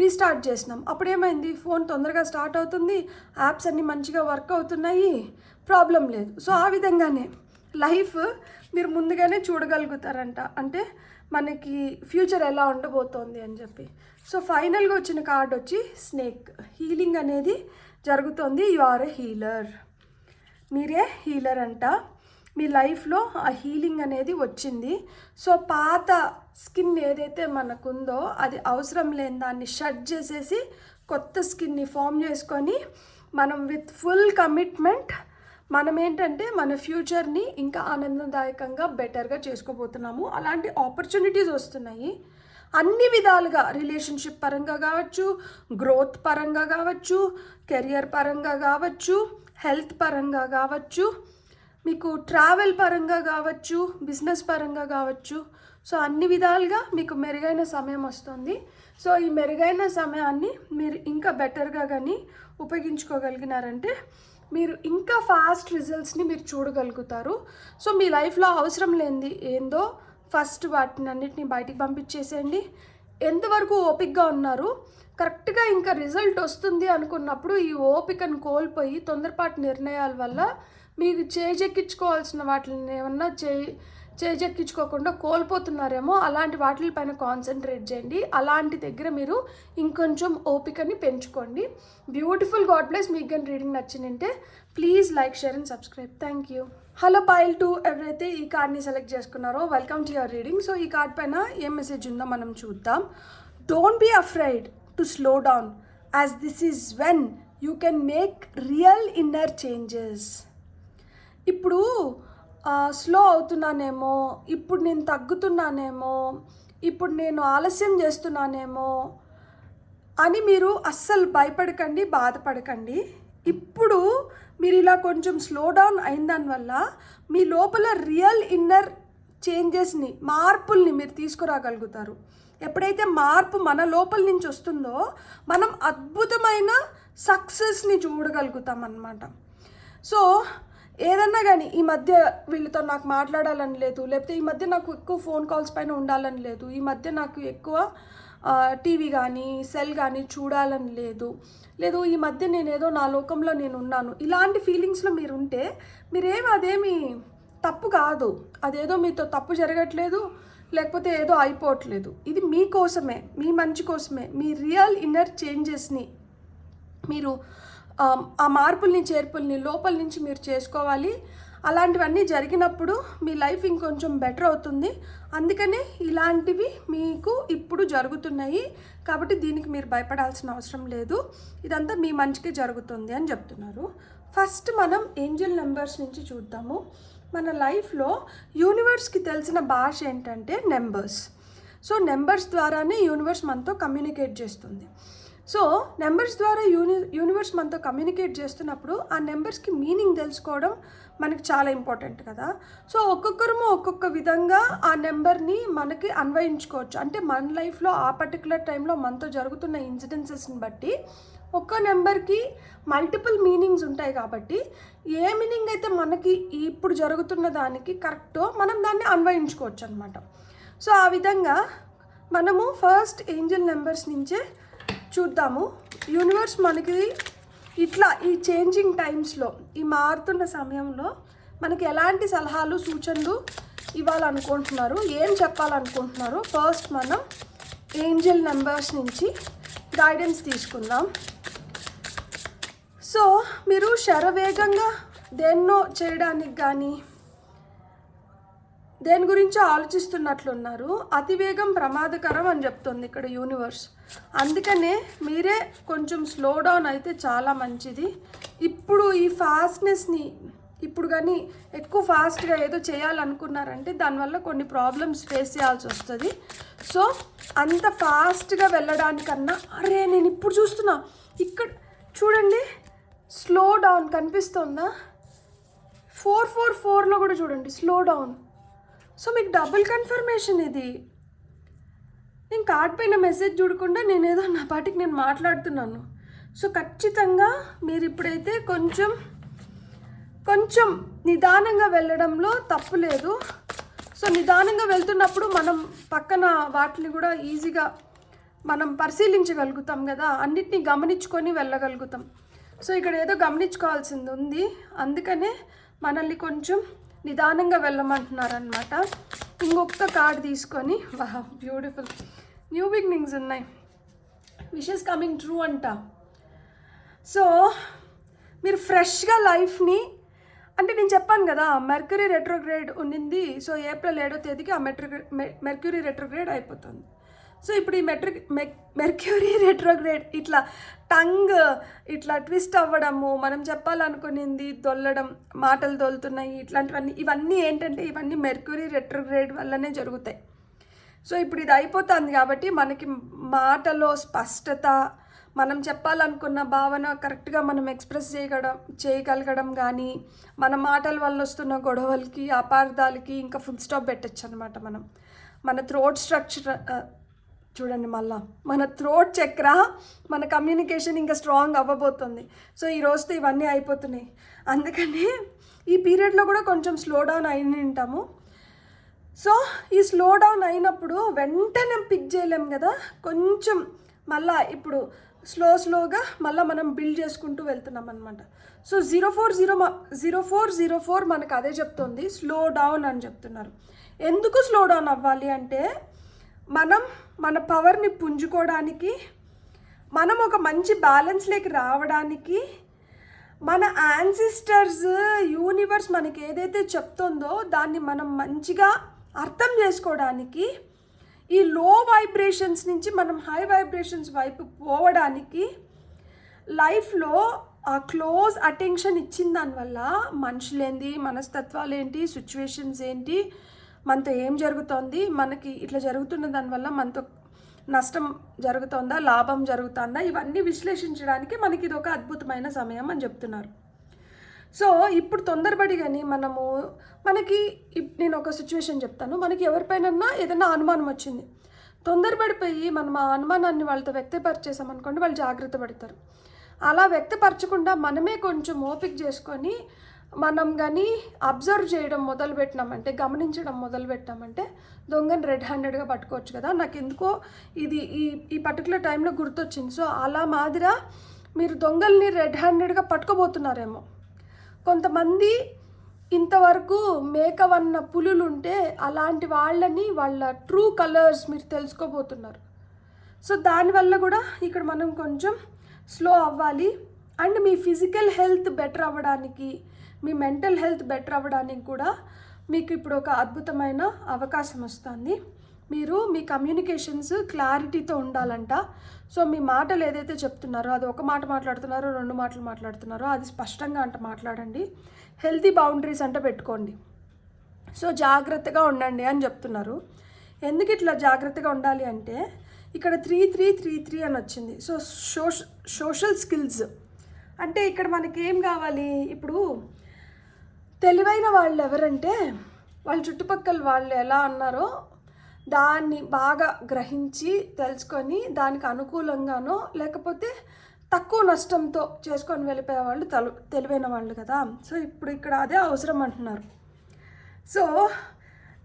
రీస్టార్ట్ చేసినాం. అప్పుడేమైంది, ఫోన్ తొందరగా స్టార్ట్ అవుతుంది, యాప్స్ అన్నీ మంచిగా వర్క్ అవుతున్నాయి, ప్రాబ్లం లేదు. సో ఆ విధంగానే లైఫ్ మీరు ముందుగానే చూడగలుగుతారంట, అంటే మనకి ఫ్యూచర్ ఎలా ఉండబోతోంది అని చెప్పి. సో ఫైనల్గా వచ్చిన కార్డ్ వచ్చి స్నేక్. హీలింగ్ అనేది జరుగుతుంది. You are a healer. మీరే హీలర్ అంట. మీ లైఫ్లో ఆ హీలింగ్ అనేది వచ్చింది. సో పాత స్కిన్ ఏదైతే మనకుందో అది అవసరం లేని దాన్ని షట్ చేసేసి కొత్త స్కిన్ని ఫామ్ చేసుకొని మనం విత్ ఫుల్ కమిట్మెంట్ మనం ఏంటంటే మన ఫ్యూచర్ని ఇంకా ఆనందదాయకంగా బెటర్గా చేసుకోబోతున్నాము. అలాంటి ఆపర్చునిటీస్ వస్తున్నాయి అన్ని విధాలుగా, రిలేషన్షిప్ పరంగా కావచ్చు, గ్రోత్ పరంగా కావచ్చు, కెరియర్ పరంగా కావచ్చు, హెల్త్ పరంగా కావచ్చు, మీకు ట్రావెల్ పరంగా కావచ్చు, బిజినెస్ పరంగా కావచ్చు. సో అన్ని విధాలుగా మీకు మెరుగైన సమయం వస్తుంది. సో ఈ మెరుగైన సమయాన్ని మీరు ఇంకా బెటర్గా కానీ ఉపయోగించుకోగలిగినారంటే మీరు ఇంకా ఫాస్ట్ రిజల్ట్స్ని మీరు చూడగలుగుతారు. సో మీ లైఫ్లో అవసరం లేనిది ఏందో ఫస్ట్ వాటిని అన్నిటిని బయటికి పంపించేసేయండి. ఎంతవరకు ఓపికగా ఉన్నారు, కరెక్ట్గా ఇంకా రిజల్ట్ వస్తుంది అనుకున్నప్పుడు ఈ ఓపికను కోల్పోయి తొందరపాటు నిర్ణయాల వల్ల మీకు చేజెక్కించుకోవాల్సిన వాటిని ఏమన్నా చేజెక్కించుకోకుండా కోల్పోతున్నారేమో, అలాంటి వాటిపైన కాన్సన్ట్రేట్ చేయండి. అలాంటి దగ్గర మీరు ఇంకొంచెం ఓపికని పెంచుకోండి. Beautiful God bless. మీకు కానీ రీడింగ్ నచ్చిందంటే please like, share and subscribe. Thank you. Hello pile 2 ఎవరైతే ఈ కార్డ్ని సెలెక్ట్ చేసుకున్నారో welcome to your reading. So ఈ కార్డ్ పైన ఏం మెసేజ్ ఉందో మనం చూద్దాం. Don't be afraid to slow down as this is when you can make real inner changes. ఇప్పుడు స్లో అవుతున్నానేమో, ఇప్పుడు నేను తగ్గుతున్నానేమో, ఇప్పుడు నేను ఆలస్యం చేస్తున్నానేమో అని మీరు అస్సలు భయపడకండి, బాధపడకండి. ఇప్పుడు మీరు ఇలా కొంచెం స్లో డౌన్ అయిన దానివల్ల మీ లోపల రియల్ ఇన్నర్ చేంజెస్ని, మార్పుల్ని మీరు తీసుకురాగలుగుతారు. ఎప్పుడైతే మార్పు మన లోపల నుంచి వస్తుందో మనం అద్భుతమైన సక్సెస్ని చూడగలుగుతాం అన్నమాట. సో ఏదన్నా కానీ ఈ మధ్య వీళ్ళతో నాకు మాట్లాడాలని లేదు, లేకపోతే ఈ మధ్య నాకు ఎక్కువ ఫోన్ కాల్స్ పైన ఉండాలని లేదు, ఈ మధ్య నాకు ఎక్కువ టీవీ కానీ సెల్ కానీ చూడాలని లేదు, ఈ మధ్య నేనేదో నా లోకంలో నేను ఉన్నాను, ఇలాంటి ఫీలింగ్స్లో మీరు ఉంటే అదేమి తప్పు కాదు. అదేదో మీతో తప్పు జరగట్లేదు, లేకపోతే ఏదో అయిపోవట్లేదు. ఇది మీకోసమే, మీ మంచి కోసమే. మీ రియల్ ఇన్నర్ చేంజెస్ని మీరు ఆ మార్పుల్ని, చేర్పుల్ని లోపల నుంచి మీరు చేసుకోవాలి. అలాంటివన్నీ జరిగినప్పుడు మీ లైఫ్ ఇంకొంచెం బెటర్ అవుతుంది. అందుకనే ఇలాంటివి మీకు ఇప్పుడు జరుగుతున్నాయి కాబట్టి దీనికి మీరు భయపడాల్సిన అవసరం లేదు. ఇదంతా మీ మంచికి జరుగుతుంది అని చెప్తున్నారు. ఫస్ట్ మనం ఏంజెల్ నెంబర్స్ నుంచి చూద్దాము. మన లైఫ్లో యూనివర్స్కి తెలిసిన భాష ఏంటంటే నెంబర్స్. సో నెంబర్స్ ద్వారానే యూనివర్స్ మనతో కమ్యూనికేట్ చేస్తుంది. సో నెంబర్స్ ద్వారా యూనివర్స్ మనతో కమ్యూనికేట్ చేస్తున్నప్పుడు ఆ నెంబర్స్కి మీనింగ్ తెలుసుకోవడం మనకి చాలా ఇంపార్టెంట్ కదా. సో ఒక్కొక్కరము ఒక్కొక్క విధంగా ఆ నెంబర్ని మనకి అన్వయించుకోవచ్చు. అంటే మన లైఫ్లో ఆ పర్టికులర్ టైంలో మనతో జరుగుతున్న ఇన్సిడెన్సెస్ని బట్టి ఒక్క నెంబర్కి మల్టిపుల్ మీనింగ్స్ ఉంటాయి. కాబట్టి ఏ మీనింగ్ అయితే మనకి ఇప్పుడు జరుగుతున్న దానికి కరెక్టో మనం దాన్ని అన్వయించుకోవచ్చు అనమాట. సో ఆ విధంగా మనము ఫస్ట్ ఏంజల్ నెంబర్స్ నుంచే చూద్దాము. యూనివర్స్ మనకి ఇట్లా ఈ చేంజింగ్ టైమ్స్లో, ఈ మారుతున్న సమయంలో మనకి ఎలాంటి సలహాలు సూచనలు ఇవ్వాలనుకుంటున్నారు, ఏం చెప్పాలనుకుంటున్నారు. ఫస్ట్ మనం ఏంజల్ నెంబర్స్ నుంచి గైడెన్స్ తీసుకుందాం. సో మీరు శరవేగంగా దేన్నో చేయడానికి కానీ దేని గురించి ఆలోచిస్తున్నట్లున్నారు. అతివేగం ప్రమాదకరం అని చెప్తుంది ఇక్కడ యూనివర్స్. అందుకనే మీరే కొంచెం స్లో డౌన్ అయితే చాలా మంచిది. ఇప్పుడు ఈ ఫాస్ట్నెస్ని ఇప్పుడు కానీ ఎక్కువ ఫాస్ట్గా ఏదో చేయాలనుకున్నారంటే దానివల్ల కొన్ని ప్రాబ్లమ్స్ ఫేస్ చేయాల్సి వస్తుంది. సో అంత ఫాస్ట్గా వెళ్ళడానికన్నా, అరే నేను ఇప్పుడు చూస్తున్నా ఇక్కడ చూడండి స్లో డౌన్ కనిపిస్తుందా, 444లో కూడా చూడండి స్లో డౌన్. సో మీకు డబుల్ కన్ఫర్మేషన్ ఇది. నేను కార్డ్ పైన మెసేజ్ చూడకుండా నేనేదో నా పాటికి నేను మాట్లాడుతున్నాను. సో ఖచ్చితంగా మీరు ఇప్పుడైతే కొంచెం నిదానంగా వెళ్ళడంలో తప్పు లేదు. సో నిదానంగా వెళ్తున్నప్పుడు మనం పక్కన వాటిని కూడా ఈజీగా మనం పరిశీలించగలుగుతాం కదా, అన్నిటినీ గమనించుకొని వెళ్ళగలుగుతాం. సో ఇక్కడ ఏదో గమనించుకోవాల్సింది ఉంది, అందుకనే మనల్ని కొంచెం నిదానంగా వెళ్ళమంటున్నారనమాట. ఇంకొక కార్డ్ తీసుకొని, వాహ్ బ్యూటిఫుల్, న్యూ బిగినింగ్స్ ఉన్నాయి, విషెస్ కమింగ్ ట్రూ అంట. సో మీరు ఫ్రెష్గా లైఫ్ని, అంటే నేను చెప్పాను కదా మెర్క్యూరీ రెట్రోగ్రేడ్ ఉండింది. సో ఏప్రిల్ 7వ తేదీకి ఆ మెర్క్యూరీ రెట్రోగ్రేడ్ అయిపోతుంది. సో ఇప్పుడు ఈ మెర్క్యూరీ రెట్రోగ్రేడ్ ఇట్లా టంగ్ ఇట్లా ట్విస్ట్ అవ్వడము, మనం చెప్పాలనుకునేది దొల్లడం, మాటలు దొలుతున్నాయి, ఇవన్నీ ఏంటంటే ఇవన్నీ మెర్క్యూరీ రెట్రోగ్రేడ్ వల్లనే జరుగుతాయి. సో ఇప్పుడు ఇది అయిపోతుంది కాబట్టి మనకి మాటలో స్పష్టత, మనం చెప్పాలనుకున్న భావన కరెక్ట్గా మనం ఎక్స్ప్రెస్ చేయగలగడం కానీ, మన మాటల వల్ల వస్తున్న గొడవలకి అపార్థాలకి ఇంకా ఫుల్ స్టాప్ పెట్టచ్చు అనమాట. మన థ్రోట్ స్ట్రక్చర్ చూడండి, మళ్ళా మన థ్రోట్ చక్ర, మన కమ్యూనికేషన్ ఇంకా స్ట్రాంగ్ అవ్వబోతుంది. సో ఈ రోజుతో ఇవన్నీ అయిపోతున్నాయి. అందుకని ఈ పీరియడ్లో కూడా కొంచెం స్లో డౌన్ అయిన ఉంటాము. సో ఈ స్లో డౌన్ అయినప్పుడు వెంటనే పిక్ చేయలేం కదా, కొంచెం మళ్ళా ఇప్పుడు స్లోగా మళ్ళీ మనం బిల్డ్ చేసుకుంటూ వెళ్తున్నాం అనమాట. సో 0404 మనకు అదే చెప్తుంది, స్లో డౌన్ అని చెప్తున్నారు. ఎందుకు స్లో డౌన్ అవ్వాలి అంటే మనం మన పవర్ని పుంజుకోవడానికి, మనం ఒక మంచి బ్యాలెన్స్లోకి రావడానికి, మన యాన్సిస్టర్స్ యూనివర్స్ మనకి ఏదైతే చెప్తుందో దాన్ని మనం మంచిగా అర్థం చేసుకోవడానికి, ఈ లో వైబ్రేషన్స్ నుంచి మనం హై వైబ్రేషన్స్ వైపు పోవడానికి, లైఫ్లో ఆ క్లోజ్ అటెన్షన్ ఇచ్చిన దానివల్ల మనుషులేంటి, మనస్తత్వాలు ఏంటి, సిచ్యువేషన్స్ ఏంటి, మనతో ఏం జరుగుతోంది, మనకి ఇట్లా జరుగుతున్న దానివల్ల మనతో నష్టం జరుగుతుందా, లాభం జరుగుతుందా, ఇవన్నీ విశ్లేషించడానికి మనకి ఇది ఒక అద్భుతమైన సమయం అని చెప్తున్నారు. సో ఇప్పుడు తొందరపడి కానీ నేను ఒక సిచ్యువేషన్ చెప్తాను. మనకి ఎవరిపైనన్నా ఏదైనా అనుమానం వచ్చింది, తొందరపడిపోయి మనం ఆ అనుమానాన్ని వాళ్ళతో వ్యక్తపరిచేసామనుకోండి, వాళ్ళు జాగ్రత్త పడతారు. అలా వ్యక్తపరచకుండా మనమే కొంచెం ఓపిక చేసుకొని మనం కానీ అబ్జర్వ్ చేయడం మొదలుపెట్టినామంటే, గమనించడం మొదలుపెట్టామంటే దొంగని రెడ్ హ్యాండెడ్గా పట్టుకోవచ్చు కదా. నాకు ఎందుకో ఇది ఈ పర్టికులర్ టైంలో గుర్తొచ్చింది. సో అలా మాదిరా మీరు దొంగల్ని రెడ్ హ్యాండెడ్గా పట్టుకోబోతున్నారేమో. కొంతమంది ఇంతవరకు మేకవన్న పులులు ఉంటే అలాంటి వాళ్ళ ట్రూ కలర్స్ మీరు తెలుసుకోబోతున్నారు. సో దానివల్ల కూడా ఇక్కడ మనం కొంచెం స్లో అవ్వాలి. And me physical health better అవ్వడానికి, మీ మెంటల్ హెల్త్ బెటర్ అవ్వడానికి కూడా మీకు ఇప్పుడు ఒక అద్భుతమైన అవకాశం వస్తుంది. మీరు మీ కమ్యూనికేషన్స్ క్లారిటీతో ఉండాలంట. సో మీ మాటలు ఏదైతే చెప్తున్నారో, అది ఒక మాట మాట్లాడుతున్నారో 2 మాటలు మాట్లాడుతున్నారో అది స్పష్టంగా మాట్లాడండి. హెల్తీ బౌండరీస్ పెట్టుకోండి. సో జాగ్రత్తగా ఉండండి అని చెప్తున్నారు. ఎందుకు ఇట్లా జాగ్రత్తగా ఉండాలి అంటే, ఇక్కడ 3333 అని వచ్చింది. సో సోషల్ స్కిల్స్ అంటే ఇక్కడ మనకి ఏం కావాలి, ఇప్పుడు తెలివైన వాళ్ళు ఎవరంటే వాళ్ళ చుట్టుపక్కల వాళ్ళు ఎలా అన్నారో దాన్ని బాగా గ్రహించి తెలుసుకొని దానికి అనుకూలంగానో లేకపోతే తక్కువ నష్టంతో చేసుకొని వెళ్ళిపోయే వాళ్ళు తెలివైన వాళ్ళు కదా. సో ఇప్పుడు ఇక్కడ అదే అవసరం అంటున్నారు. సో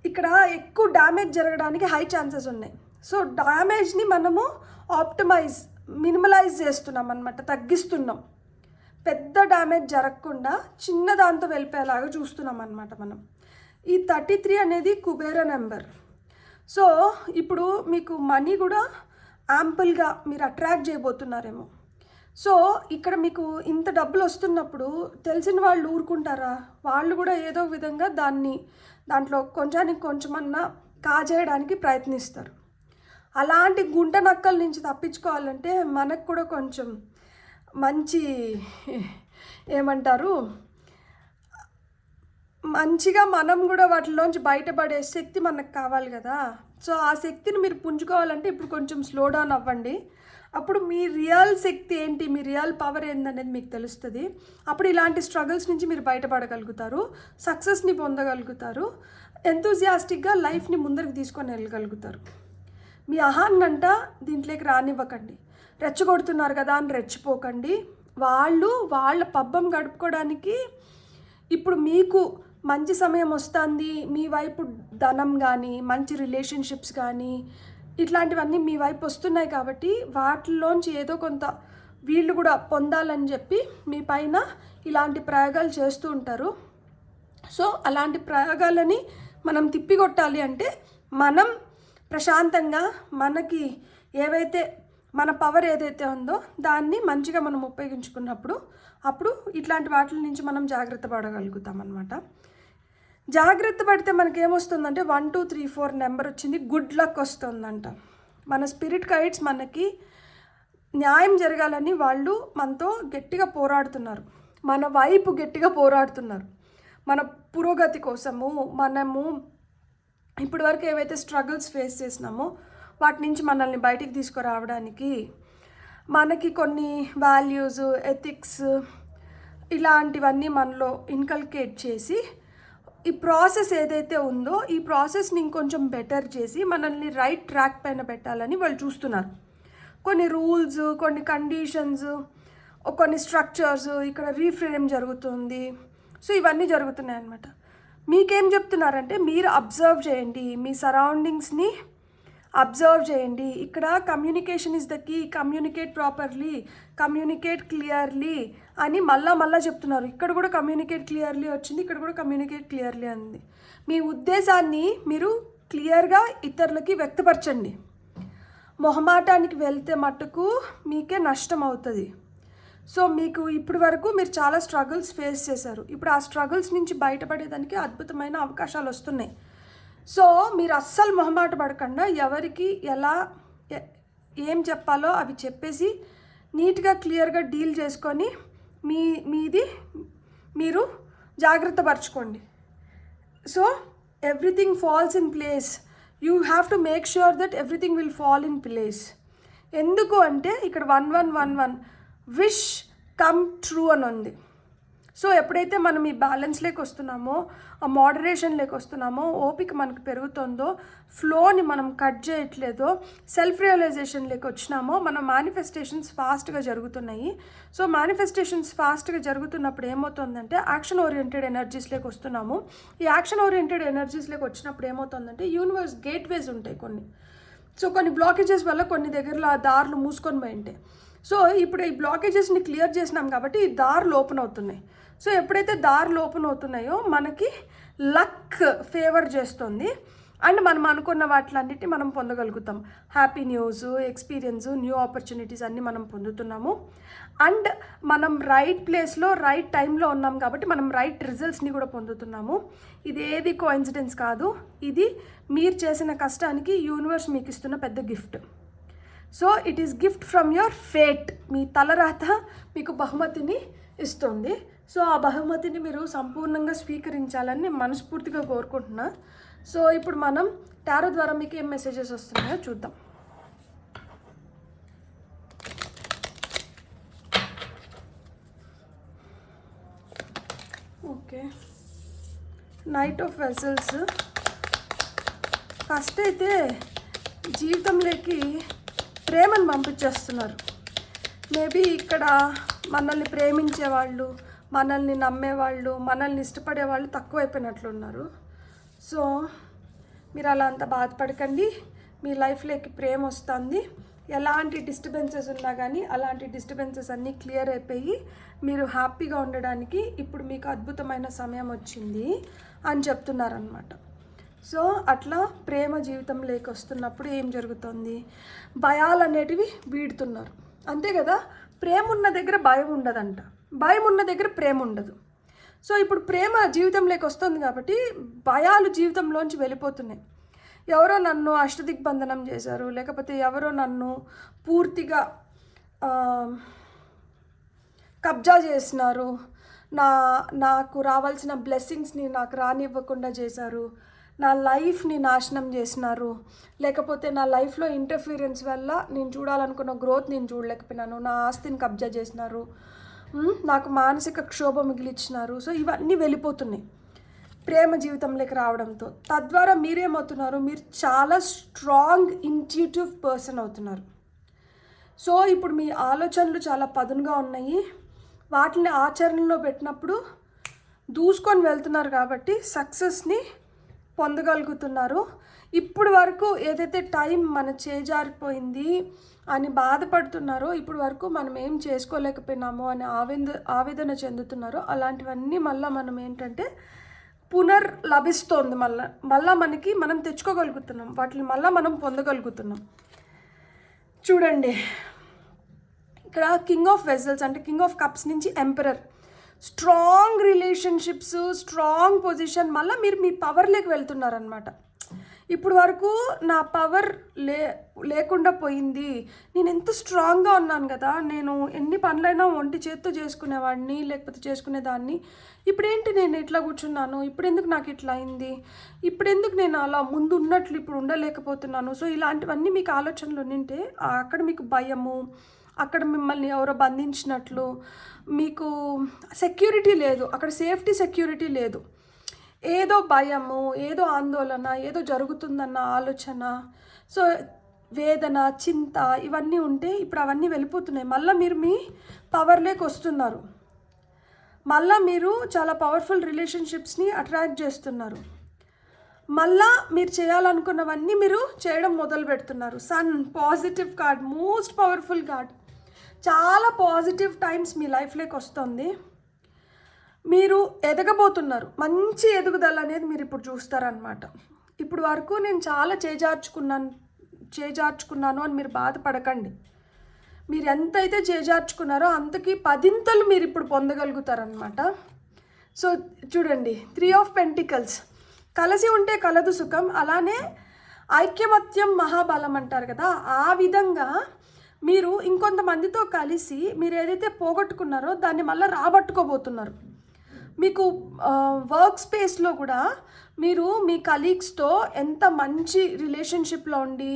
ఇక్కడ ఎక్కువ డ్యామేజ్ జరగడానికి హై ఛాన్సెస్ ఉన్నాయి. సో డ్యామేజ్ని మనము మినిమలైజ్ చేస్తున్నాం అనమాట, తగ్గిస్తున్నాం. పెద్ద డ్యామేజ్ జరగకుండా చిన్న దాంతో వెళ్ళిపోయేలాగా చూస్తున్నాం అనమాట మనం. ఈ 33 అనేది కుబేర నెంబర్. సో ఇప్పుడు మీకు మనీ కూడా యాంపుల్గా మీరు అట్రాక్ట్ చేయబోతున్నారేమో. సో ఇక్కడ మీకు ఇంత డబ్బులు వస్తున్నప్పుడు తెలిసిన వాళ్ళు ఊరుకుంటారా? వాళ్ళు కూడా ఏదో విధంగా దాంట్లో కొంచెమన్నా కాజేయడానికి ప్రయత్నిస్తారు. అలాంటి గుంట నక్కల నుంచి తప్పించుకోవాలంటే మనకు కూడా కొంచెం మంచి ఏమంటారు, మంచిగా మనం కూడా వాటిలోంచి బయటపడే శక్తి మనకు కావాలి కదా. సో ఆ శక్తిని మీరు పుంజుకోవాలంటే ఇప్పుడు కొంచెం స్లో డౌన్ అవ్వండి. అప్పుడు మీ రియల్ శక్తి ఏంటి, మీ రియల్ పవర్ ఏందనేది మీకు తెలుస్తుంది. అప్పుడు ఇలాంటి స్ట్రగుల్స్ నుంచి మీరు బయటపడగలుగుతారు, సక్సెస్ని పొందగలుగుతారు, ఎంతూజియాస్టిక్గా లైఫ్ని ముందరికి తీసుకొని వెళ్ళగలుగుతారు. మీ అహాన్నంట దీంట్లోకి రానివ్వకండి. రెచ్చగొడుతున్నారు కదా అని రెచ్చిపోకండి. వాళ్ళ పబ్బం గడుపుకోవడానికి ఇప్పుడు మీకు మంచి సమయం వస్తుంది. మీ వైపు ధనం కానీ మంచి రిలేషన్షిప్స్ కానీ ఇట్లాంటివన్నీ మీ వైపు వస్తున్నాయి కాబట్టి వాటిలోంచి ఏదో కొంత వీళ్ళు కూడా పొందాలని చెప్పి మీ పైన ఇలాంటి ప్రయోగాలు చేస్తూ ఉంటారు. సో అలాంటి ప్రయోగాలని మనం తిప్పికొట్టాలి అంటే మనం ప్రశాంతంగా మనకి ఏవైతే మన పవర్ ఏదైతే ఉందో దాన్ని మంచిగా మనం ఉపయోగించుకున్నప్పుడు అప్పుడు ఇట్లాంటి వాటి నుంచి మనం జాగ్రత్త పడగలుగుతాం అన్నమాట. జాగ్రత్త పడితే మనకి ఏమొస్తుందంటే 1 2 3 4 నెంబర్ వచ్చింది, గుడ్ లక్ వస్తుందంట. మన స్పిరిట్ గైడ్స్ మనకి న్యాయం జరగాలని వాళ్ళు మనతో గట్టిగా పోరాడుతున్నారు, మన వైపు గట్టిగా పోరాడుతున్నారు. మన పురోగతి కోసము మనము ఇప్పటి వరకు ఏవైతే స్ట్రగుల్స్ ఫేస్ చేసినామో వాటి నుంచి మనల్ని బయటికి తీసుకురావడానికి మనకి కొన్ని వాల్యూస్, ఎథిక్స్ ఇలాంటివన్నీ మనలో ఇన్కల్కేట్ చేసి ఈ ప్రాసెస్ ఏదైతే ఉందో ఈ ప్రాసెస్ని ఇంకొంచెం బెటర్ చేసి మనల్ని రైట్ ట్రాక్ పైన పెట్టాలని వాళ్ళు చూస్తున్నారు. కొన్ని రూల్స్, కొన్ని కండిషన్స్, కొన్ని స్ట్రక్చర్స్ ఇక్కడ రీఫ్రేమ్ జరుగుతుంది. సో ఇవన్నీ జరుగుతున్నాయి అన్నమాట. మీకేం చెప్తున్నారంటే మీరు అబ్జర్వ్ చేయండి, మీ సరౌండింగ్స్ని అబ్జర్వ్ చేయండి. ఇక్కడ communication is the key, communicate properly, communicate clearly అని మళ్ళా చెప్తున్నారు. ఇక్కడ కూడా కమ్యూనికేట్ క్లియర్లీ వచ్చింది, ఇక్కడ కూడా కమ్యూనికేట్ క్లియర్లీ అంది. మీ ఉద్దేశాన్ని మీరు క్లియర్గా ఇతరులకి వ్యక్తపరచండి. మొహమాటానికి వెళ్తే మట్టుకు మీకే నష్టం అవుతుంది. సో మీకు ఇప్పటి వరకు మీరు చాలా స్ట్రగుల్స్ ఫేస్ చేశారు. ఇప్పుడు ఆ స్ట్రగుల్స్ నుంచి బయటపడేదానికి అద్భుతమైన అవకాశాలు వస్తున్నాయి. సో మీరు అస్సలు మొహమాట పడకుండా ఎవరికి ఎలా ఏం చెప్పాలో అవి చెప్పేసి నీట్గా క్లియర్గా డీల్ చేసుకొని మీది మీరు జాగ్రత్త పరచుకోండి. So everything falls in place. You have to make sure that everything will fall in place. ఎందుకు అంటే ఇక్కడ 1111 విష్ కమ్ ట్రూ అని ఉంది. సో ఎప్పుడైతే మనం ఈ బ్యాలెన్స్లోకి వస్తున్నామో, ఆ మోడరేషన్లోకి వస్తున్నామో, ఓపిక మనకు పెరుగుతుందో, ఫ్లోని మనం కట్ చేయట్లేదో, సెల్ఫ్ రియలైజేషన్లోకి వచ్చినామో మన మేనిఫెస్టేషన్స్ ఫాస్ట్గా జరుగుతున్నాయి. సో మేనిఫెస్టేషన్స్ ఫాస్ట్గా జరుగుతున్నప్పుడు ఏమవుతుందంటే యాక్షన్ ఓరియంటెడ్ ఎనర్జీస్లోకి వస్తున్నాము. ఈ యాక్షన్ ఓరియంటెడ్ ఎనర్జీస్లోకి వచ్చినప్పుడు ఏమవుతుందంటే యూనివర్స్ గేట్వేస్ ఉంటాయి కొన్ని. సో కొన్ని బ్లాకేజెస్ వల్ల కొన్ని దగ్గరలో ఆ దారులు మూసుకొని పోయి ఉంటాయి. సో ఇప్పుడు ఈ బ్లాకేజెస్ని క్లియర్ చేసినాం కాబట్టి ఈ దారులు ఓపెన్ అవుతున్నాయి. సో ఎప్పుడైతే దారులు ఓపెన్ అవుతున్నాయో మనకి లక్ ఫేవర్ చేస్తుంది అండ్ మనం అనుకున్న వాటిలన్నిటిని మనం పొందగలుగుతాం. Happy news, experience, new opportunities అన్నీ మనం పొందుతున్నాము. అండ్ మనం రైట్ ప్లేస్లో రైట్ టైంలో ఉన్నాం కాబట్టి మనం రైట్ రిజల్ట్స్ని కూడా పొందుతున్నాము. ఇది ఏది కోఇన్సిడెన్స్ కాదు, ఇది మీరు చేసిన కష్టానికి యూనివర్స్ మీకు ఇస్తున్న పెద్ద gift. So it is gift from your fate. మీ తలరాత మీకు బహుమతిని ఇస్తుంది. సో ఆ బహుమతిని మీరు సంపూర్ణంగా స్వీకరించాలని మనస్ఫూర్తిగా కోరుకుంటున్నా. సో ఇప్పుడు మనం టారో ద్వారా మీకు ఏం మెసేజెస్ వస్తున్నాయో చూద్దాం. Knight of vessels. ఫస్ట్ అయితే జీవితంలోకి ప్రేమను పంపించేస్తున్నారు. మేబీ ఇక్కడ మనల్ని ప్రేమించేవాళ్ళు, మనల్ని నమ్మేవాళ్ళు, మనల్ని ఇష్టపడేవాళ్ళు తక్కువైపోయినట్లున్నారు. సో మీరు అలా అంత బాధపడకండి. మీ లైఫ్లోకి ప్రేమ వస్తుంది. ఎలాంటి డిస్టర్బెన్సెస్ ఉన్నా కానీ అలాంటి డిస్టర్బెన్సెస్ అన్నీ క్లియర్ అయిపోయి మీరు హ్యాపీగా ఉండడానికి ఇప్పుడు మీకు అద్భుతమైన సమయం వచ్చింది అని చెప్తున్నారనమాట. సో అట్లా ప్రేమ జీవితంలోకి వస్తున్నప్పుడు ఏం జరుగుతుంది? భయాలు అనేటివి వీడుతున్నారు. అంతే కదా, ప్రేమ ఉన్న దగ్గర భయం ఉండదంట, భయం ఉన్న దగ్గర ప్రేమ ఉండదు. సో ఇప్పుడు ప్రేమ జీవితంలోకి వస్తుంది కాబట్టి భయాలు జీవితంలోంచి వెళ్ళిపోతున్నాయి. ఎవరో నన్ను అష్టదిగ్బంధనం చేశారు, లేకపోతే ఎవరో నన్ను పూర్తిగా కబ్జా చేసినారు, నాకు రావాల్సిన బ్లెస్సింగ్స్ని నాకు రానివ్వకుండా చేశారు, నా లైఫ్ని నాశనం చేసినారు, లేకపోతే నా లైఫ్లో ఇంటర్ఫీరెన్స్ వల్ల నేను చూడాలనుకున్న గ్రోత్ నేను చూడలేకపోయినాను, నా ఆస్తిని కబ్జా చేసినారు, నాకు మానసిక క్షోభ మిగిలిచ్చినారు. సో ఇవన్నీ వెళ్ళిపోతున్నాయి ప్రేమ జీవితంలోకి రావడంతో. తద్వారా మీరేమవుతున్నారు? మీరు చాలా స్ట్రాంగ్ ఇంట్యూటివ్ పర్సన్ అవుతున్నారు. సో ఇప్పుడు మీ ఆలోచనలు చాలా పదునుగా ఉన్నాయి. వాటిని ఆచరణలో పెట్టినప్పుడు దూసుకొని వెళ్తున్నారు కాబట్టి సక్సెస్ని పొందగలుగుతున్నారు. ఇప్పుడు వరకు ఏదైతే టైం మన చేజారిపోయింది అని బాధపడుతున్నారో, ఇప్పుడు వరకు మనం ఏం చేసుకోలేకపోయినామో అని ఆవేదన చెందుతున్నారో, అలాంటివన్నీ మళ్ళీ మనం ఏంటంటే లభిస్తోంది. మళ్ళా మనకి మనం తెచ్చుకోగలుగుతున్నాం, వాటిని మళ్ళీ మనం పొందగలుగుతున్నాం. చూడండి ఇక్కడ కింగ్ ఆఫ్ వెజల్స్ అంటే కింగ్ ఆఫ్ కప్స్ నుంచి emperor. Strong relationships, strong position, మళ్ళీ మీరు మీ పవర్లోకి వెళ్తున్నారనమాట. ఇప్పుడు వరకు నా పవర్ లేకుండా పోయింది, నేను ఎంత స్ట్రాంగ్గా ఉన్నాను కదా, నేను ఎన్ని పనులైనా ఒంటి చేత్తో చేసుకునేవాడిని లేకపోతే చేసుకునేదాన్ని, ఇప్పుడేంటి నేను ఇట్లా కూర్చున్నాను, ఇప్పుడెందుకు నాకు ఇట్లా అయింది, ఇప్పుడెందుకు నేను అలా ముందు ఉన్నట్లు ఇప్పుడు ఉండలేకపోతున్నాను. సో ఇలాంటివన్నీ మీకు ఆలోచనలు ఉంటే అక్కడ మీకు భయము, అక్కడ మిమ్మల్ని ఎవరో బంధించినట్లు, మీకు సెక్యూరిటీ లేదు, అక్కడ సేఫ్టీ సెక్యూరిటీ లేదు, ఏదో భయము, ఏదో ఆందోళన, ఏదో జరుగుతుందన్న ఆలోచన, సో వేదన, చింత, ఇవన్నీ ఉంటే ఇప్పుడు అవన్నీ వెళ్ళిపోతున్నాయి. మళ్ళీ మీరు మీ పవర్లోకి వస్తున్నారు. మళ్ళీ మీరు చాలా పవర్ఫుల్ రిలేషన్షిప్స్ని అట్రాక్ట్ చేస్తున్నారు. మళ్ళా మీరు చేయాలనుకున్నవన్నీ మీరు చేయడం మొదలు పెడుతున్నారు. Sun positive card, most powerful card. చాలా పాజిటివ్ టైమ్స్ మీ లైఫ్లోకి వస్తుంది. మీరు ఎదగబోతున్నారు. మంచి ఎదుగుదల అనేది మీరు ఇప్పుడు చూస్తారనమాట. ఇప్పుడు వరకు నేను చాలా చేజార్చుకున్నాను అని మీరు బాధపడకండి. మీరు ఎంతైతే చేజార్చుకున్నారో అంతకి 10 మీరు ఇప్పుడు పొందగలుగుతారనమాట. సో చూడండి, 3 ఆఫ్ పెంటికల్స్. కలిసి ఉంటే కలదు సుఖం, అలానే ఐక్యమత్యం మహాబలం అంటారు కదా, ఆ విధంగా మీరు ఇంకొంతమందితో కలిసి మీరు ఏదైతే పోగొట్టుకున్నారో దాన్ని మళ్ళీ రాబట్టుకోబోతున్నారు. మీకు వర్క్ స్పేస్లో కూడా మీరు మీ కలీగ్స్తో ఎంత మంచి రిలేషన్షిప్లో ఉండి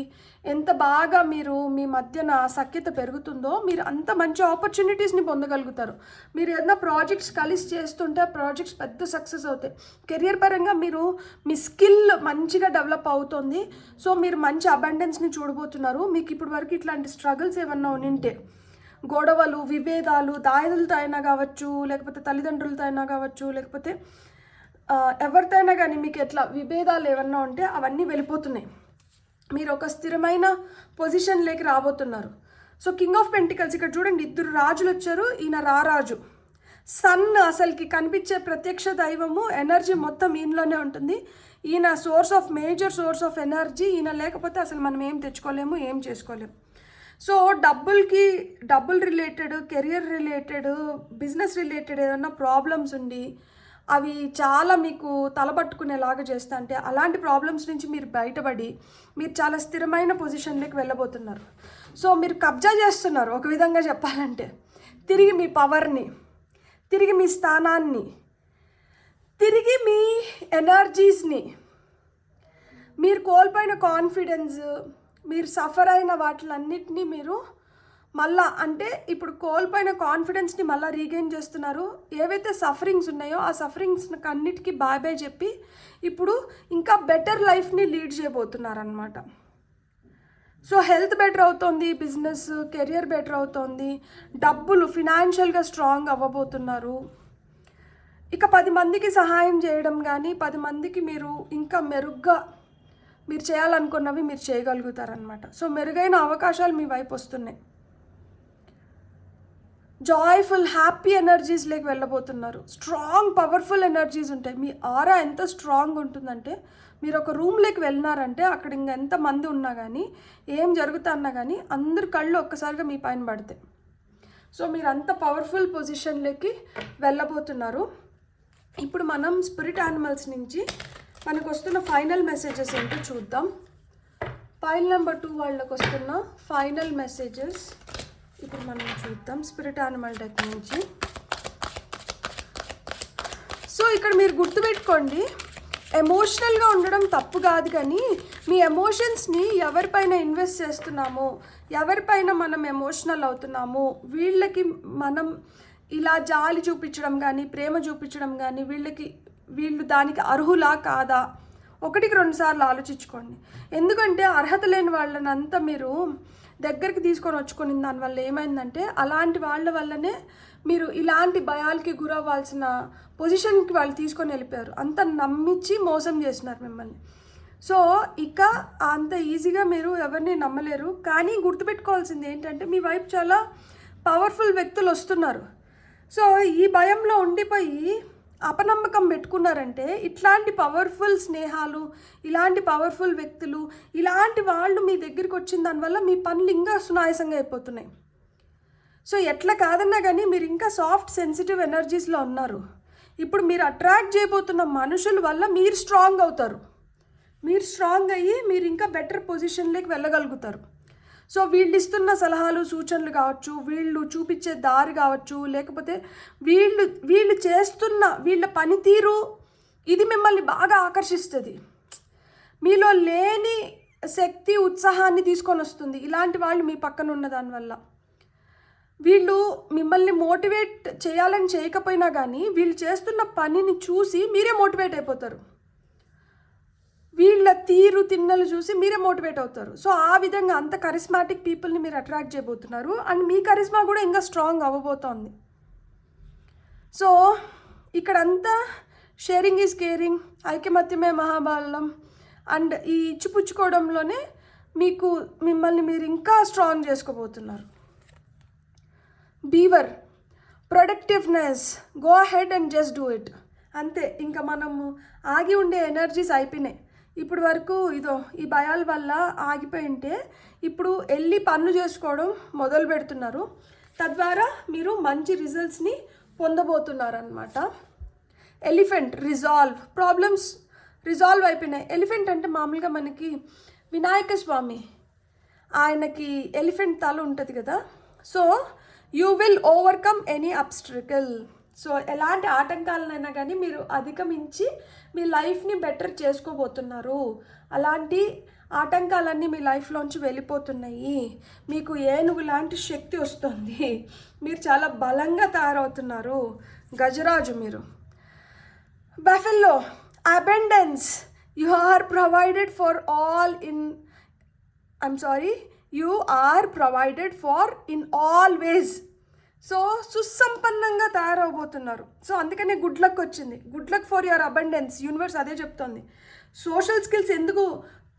ఎంత బాగా మీరు మీ మధ్యన సఖ్యత పెరుగుతుందో మీరు అంత మంచి ఆపర్చునిటీస్ని పొందగలుగుతారు. మీరు ఏదైనా ప్రాజెక్ట్స్ కలిసి చేస్తుంటే ప్రాజెక్ట్స్ పెద్ద సక్సెస్ అవుతాయి. కెరియర్ పరంగా మీరు మీ స్కిల్ మంచిగా డెవలప్ అవుతుంది. సో మీరు మంచి అబండెన్స్ని చూడబోతున్నారు. మీకు ఇప్పటి వరకు ఇట్లాంటి స్ట్రగుల్స్ ఏమన్నా ఉంటే, గొడవలు, విభేదాలు, దాయదులతో అయినా కావచ్చు, లేకపోతే తల్లిదండ్రులతో అయినా కావచ్చు, లేకపోతే ఎవరితో అయినా కానీ మీకు ఎట్లా విభేదాలు ఏమన్నా ఉంటే అవన్నీ వెళ్ళిపోతున్నాయి. మీరు ఒక స్థిరమైన పొజిషన్లోకి రాబోతున్నారు. సో కింగ్ ఆఫ్ పెంటికల్స్ ఇక్కడ చూడండి, 2 రాజులు వచ్చారు. ఈయన రారాజు. సన్ అసలుకి కనిపించే ప్రత్యక్ష దైవము, ఎనర్జీ మొత్తం ఈయనలోనే ఉంటుంది. ఈయన మేజర్ సోర్స్ ఆఫ్ ఎనర్జీ. ఈయన లేకపోతే అసలు మనం ఏం తెచ్చుకోలేము, ఏం చేసుకోలేము. సో డబ్బుల్ related, career related, business related ఏదన్నా ప్రాబ్లమ్స్ ఉండి అవి చాలా మీకు తలబట్టుకునేలాగా చేస్తా అంటే అలాంటి ప్రాబ్లమ్స్ నుంచి మీరు బయటపడి మీరు చాలా స్థిరమైన పొజిషన్లోకి వెళ్ళబోతున్నారు. సో మీరు కబ్జా చేస్తున్నారు ఒక విధంగా చెప్పాలంటే. తిరిగి మీ పవర్ని, తిరిగి మీ స్థానాన్ని, తిరిగి మీ ఎనర్జీస్ని, మీరు కోల్పోయిన కాన్ఫిడెన్స్, మీరు సఫర్ అయిన వాటిలన్నిటినీ మీరు మళ్ళా అంటే ఇప్పుడు కోల్పోయిన కాన్ఫిడెన్స్ని మళ్ళీ రీగెయిన్ చేస్తున్నారు. ఏవైతే సఫరింగ్స్ ఉన్నాయో ఆ సఫరింగ్స్ అన్నిటికీ బాయ్ బాయ్ చెప్పి ఇప్పుడు ఇంకా బెటర్ లైఫ్ని లీడ్ చేయబోతున్నారు అనమాట. సో హెల్త్ బెటర్ అవుతుంది, బిజినెస్ కెరియర్ బెటర్ అవుతుంది, డబ్బులు ఫినాన్షియల్గా స్ట్రాంగ్ అవ్వబోతున్నారు. ఇక 10 మందికి సహాయం చేయడం కానీ 10 మందికి మీరు ఇంకా మెరుగ్గా మీరు చేయాలనుకున్నవి మీరు చేయగలుగుతారనమాట. సో మెరుగైన అవకాశాలు మీ వైపు వస్తున్నాయి. జాయ్ఫుల్ హ్యాపీ ఎనర్జీస్లోకి వెళ్ళబోతున్నారు. స్ట్రాంగ్ పవర్ఫుల్ ఎనర్జీస్ ఉంటాయి. మీ ఆరా ఎంత స్ట్రాంగ్ ఉంటుందంటే మీరు ఒక రూమ్లోకి వెళ్ళినారంటే అక్కడ ఇంకా ఎంతమంది ఉన్నా కానీ ఏం జరుగుతున్నా కానీ అందరి కళ్ళు ఒక్కసారిగా మీ పైన పడతాయి. సో మీరు అంత పవర్ఫుల్ పొజిషన్లోకి వెళ్ళబోతున్నారు. ఇప్పుడు మనం స్పిరిట్ యానిమల్స్ నుంచి మనకు వస్తున్న ఫైనల్ మెసేజెస్ ఏంటో చూద్దాం. పైల్ నెంబర్ 2 వాళ్ళకి వస్తున్న ఫైనల్ మెసేజెస్ ఇప్పుడు మనం చూద్దాం స్పిరిట్ యానిమల్ డెక్ నుంచి. సో ఇక్కడ మీరు గుర్తుపెట్టుకోండి, ఎమోషనల్గా ఉండడం తప్పు కాదు, కానీ మీ ఎమోషన్స్ని ఎవరిపైన ఇన్వెస్ట్ చేస్తున్నామో, ఎవరిపైన మనం ఎమోషనల్ అవుతున్నామో వీళ్ళకి మనం ఇలా జాలి చూపించడం కానీ ప్రేమ చూపించడం కానీ వీళ్ళు దానికి అర్హులా కాదా 1-2 సార్లు ఆలోచించుకోండి. ఎందుకంటే అర్హత లేని వాళ్ళనంతా మీరు దగ్గరికి తీసుకొని వచ్చుకుని దానివల్ల ఏమైందంటే అలాంటి వాళ్ళ వల్లనే మీరు ఇలాంటి భయాలకి గురవ్వాల్సిన పొజిషన్కి వాళ్ళు తీసుకొని వెళ్ళిపోయారు. అంత నమ్మించి మోసం చేసినారు మిమ్మల్ని. సో ఇక అంత ఈజీగా మీరు ఎవరిని నమ్మలేరు. కానీ గుర్తుపెట్టుకోవాల్సింది ఏంటంటే మీ వైపు చాలా పవర్ఫుల్ వ్యక్తులు వస్తున్నారు. సో ఈ భయంలో ఉండిపోయి అపనమ్మకం పెట్టుకున్నారంటే ఇట్లాంటి పవర్ఫుల్ స్నేహాలు, ఇలాంటి పవర్ఫుల్ వ్యక్తులు, ఇలాంటి వాళ్ళు మీ దగ్గరికి వచ్చిన దానివల్ల మీ పనులు ఇంకా సునాయాసంగా అయిపోతున్నాయి. సో ఎట్లా కాదన్నా కానీ మీరు ఇంకా సాఫ్ట్ సెన్సిటివ్ ఎనర్జీస్లో ఉన్నారు. ఇప్పుడు మీరు అట్రాక్ట్ చేయబోతున్న మనుషుల వల్ల మీరు స్ట్రాంగ్ అవుతారు. మీరు స్ట్రాంగ్ అయ్యి మీరు ఇంకా బెటర్ పొజిషన్లోకి వెళ్ళగలుగుతారు. సో వీళ్ళు ఇస్తున్న సలహాలు సూచనలు కావచ్చు, వీళ్ళు చూపించే దారి కావచ్చు, లేకపోతే వీళ్ళు చేస్తున్న వీళ్ళ పనితీరు ఇది మిమ్మల్ని బాగా ఆకర్షిస్తుంది. మీలో లేని శక్తి ఉత్సాహాన్ని తీసుకొని వస్తుంది ఇలాంటి వాళ్ళు మీ పక్కన ఉన్న దానివల్ల. వీళ్ళు మిమ్మల్ని మోటివేట్ చేయాలని చేయకపోయినా కానీ వీళ్ళు చేస్తున్న పనిని చూసి మీరే మోటివేట్ అయిపోతారు. వీళ్ళ తీరు తిన్నలు చూసి మీరే మోటివేట్ అవుతారు. సో ఆ విధంగా అంత కరిస్మాటిక్ పీపుల్ని మీరు అట్రాక్ట్ చేయబోతున్నారు. అండ్ మీ కరిస్మా కూడా ఇంకా స్ట్రాంగ్ అవ్వబోతోంది. సో ఇక్కడంతా షేరింగ్ ఈజ్ కేరింగ్, ఐకమత్యమే మహాబలం అండ్ ఈ ఇచ్చిపుచ్చుకోవడంలోనే మిమ్మల్ని మీరు ఇంకా స్ట్రాంగ్ చేసుకోబోతున్నారు. Beaver productiveness, go ahead and just do it. అంతే, ఇంకా మనము ఆగి ఉండే ఎనర్జీస్ అయిపోయినాయి. ఇప్పుడు వరకు ఈ భయాల వల్ల ఆగిపోయి ఉంటే ఇప్పుడు వెళ్ళి పనులు చేసుకోవడం మొదలు పెడుతున్నారు. తద్వారా మీరు మంచి రిజల్ట్స్ని పొందబోతున్నారు అన్నమాట. ఎలిఫెంట్ ప్రాబ్లమ్స్ రిజాల్వ్ అయిపోయినాయి. ఎలిఫెంట్ అంటే మామూలుగా మనకి వినాయక స్వామి ఆయనకి ఎలిఫెంట్ తల ఉంటుంది కదా. So you will overcome any obstacle. So ఎలాంటి ఆటంకాలనైనా కానీ మీరు అధిగమించి మీ లైఫ్ని బెటర్ చేసుకోబోతున్నారు. అలాంటి ఆటంకాలన్నీ మీ లైఫ్లోంచి వెళ్ళిపోతున్నాయి. మీకు ఏనుగు లాంటి శక్తి వస్తుంది. మీరు చాలా బలంగా తయారవుతున్నారు. గజరాజు మీరు. Buffalo abundance, you are provided for all you are provided for in all ways. So సుసంపన్నంగా తయారవబోతున్నారు. సో అందుకనే గుడ్ లక్ వచ్చింది. Good luck for your abundance. Universe అదే చెప్తోంది. సోషల్ స్కిల్స్ ఎందుకు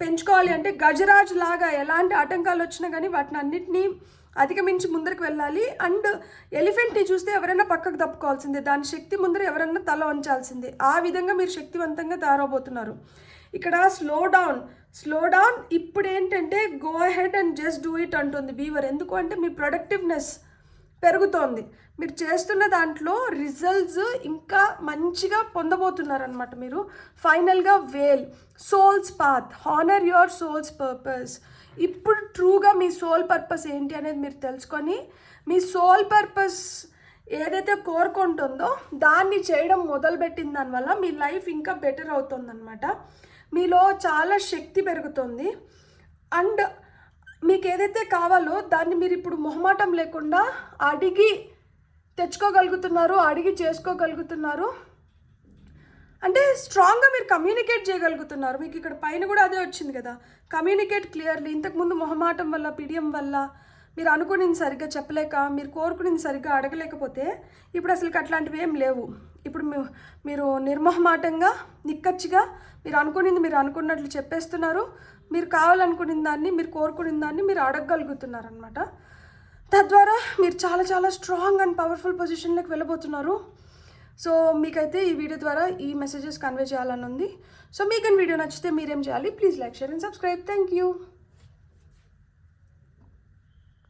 పెంచుకోవాలి అంటే గజరాజ్ లాగా ఎలాంటి ఆటంకాలు వచ్చినా కానీ వాటిని అన్నిటినీ అధిగమించి ముందరికి వెళ్ళాలి. అండ్ ఎలిఫెంట్ని చూస్తే ఎవరైనా పక్కకు తప్పుకోవాల్సిందే, దాని శక్తి ముందర ఎవరైనా తల వంచాల్సిందే. ఆ విధంగా మీరు శక్తివంతంగా తయారవబోతున్నారు. ఇక్కడ స్లో డౌన్ ఇప్పుడు ఏంటంటే go ahead and just do it అంటుంది బీవర్. ఎందుకు అంటే మీ ప్రొడక్టివ్నెస్ పెరుగుతోంది. మీరు చేస్తున్న దాంట్లో రిజల్ట్స్ ఇంకా మంచిగా పొందబోతున్నారనమాట మీరు. ఫైనల్గా whale, soul's path, honour your soul's purpose. ఇప్పుడు ట్రూగా మీ సోల్ పర్పస్ ఏంటి అనేది మీరు తెలుసుకొని మీ సోల్ పర్పస్ ఏదైతే కోరుకుంటుందో దాన్ని చేయడం మొదలుపెట్టిన దానివల్ల మీ లైఫ్ ఇంకా బెటర్ అవుతుందన్నమాట. మీలో చాలా శక్తి పెరుగుతుంది. అండ్ మీకు ఏదైతే కావాలో దాన్ని మీరు ఇప్పుడు మొహమాటం లేకుండా అడిగి తెచ్చుకోగలుగుతున్నారు, అడిగి చేసుకోగలుగుతున్నారు. అంటే స్ట్రాంగ్గా మీరు కమ్యూనికేట్ చేయగలుగుతున్నారు. మీకు ఇక్కడ పైన కూడా అదే వచ్చింది కదా, కమ్యూనికేట్ క్లియర్లీ. ఇంతకుముందు మొహమాటం వల్ల, పిడియం వల్ల మీరు అనుకునింది సరిగ్గా చెప్పలేక, మీరు కోరుకునింది సరిగ్గా అడగలేకపోతే ఇప్పుడు అసలు అట్లాంటివి ఏం లేవు. ఇప్పుడు మీరు నిర్మోహమాటంగా, నిక్కచ్చిగా మీరు అనుకునింది మీరు అనుకున్నట్లు చెప్పేస్తున్నారు. మీరు కావాలనుకున్న దాన్ని, మీరు కోరుకున్న దాన్ని మీరు అడగగలుగుతున్నారు అనమాట. తద్వారా మీరు చాలా చాలా స్ట్రాంగ్ అండ్ పవర్ఫుల్ పొజిషన్లోకి వెళ్ళబోతున్నారు. సో మీకైతే ఈ వీడియో ద్వారా ఈ మెసేజెస్ కన్వే చేయాలని ఉంది. సో మీకు ఈ వీడియో నచ్చితే మీరేం చేయాలి? Please like, share and subscribe. Thank you.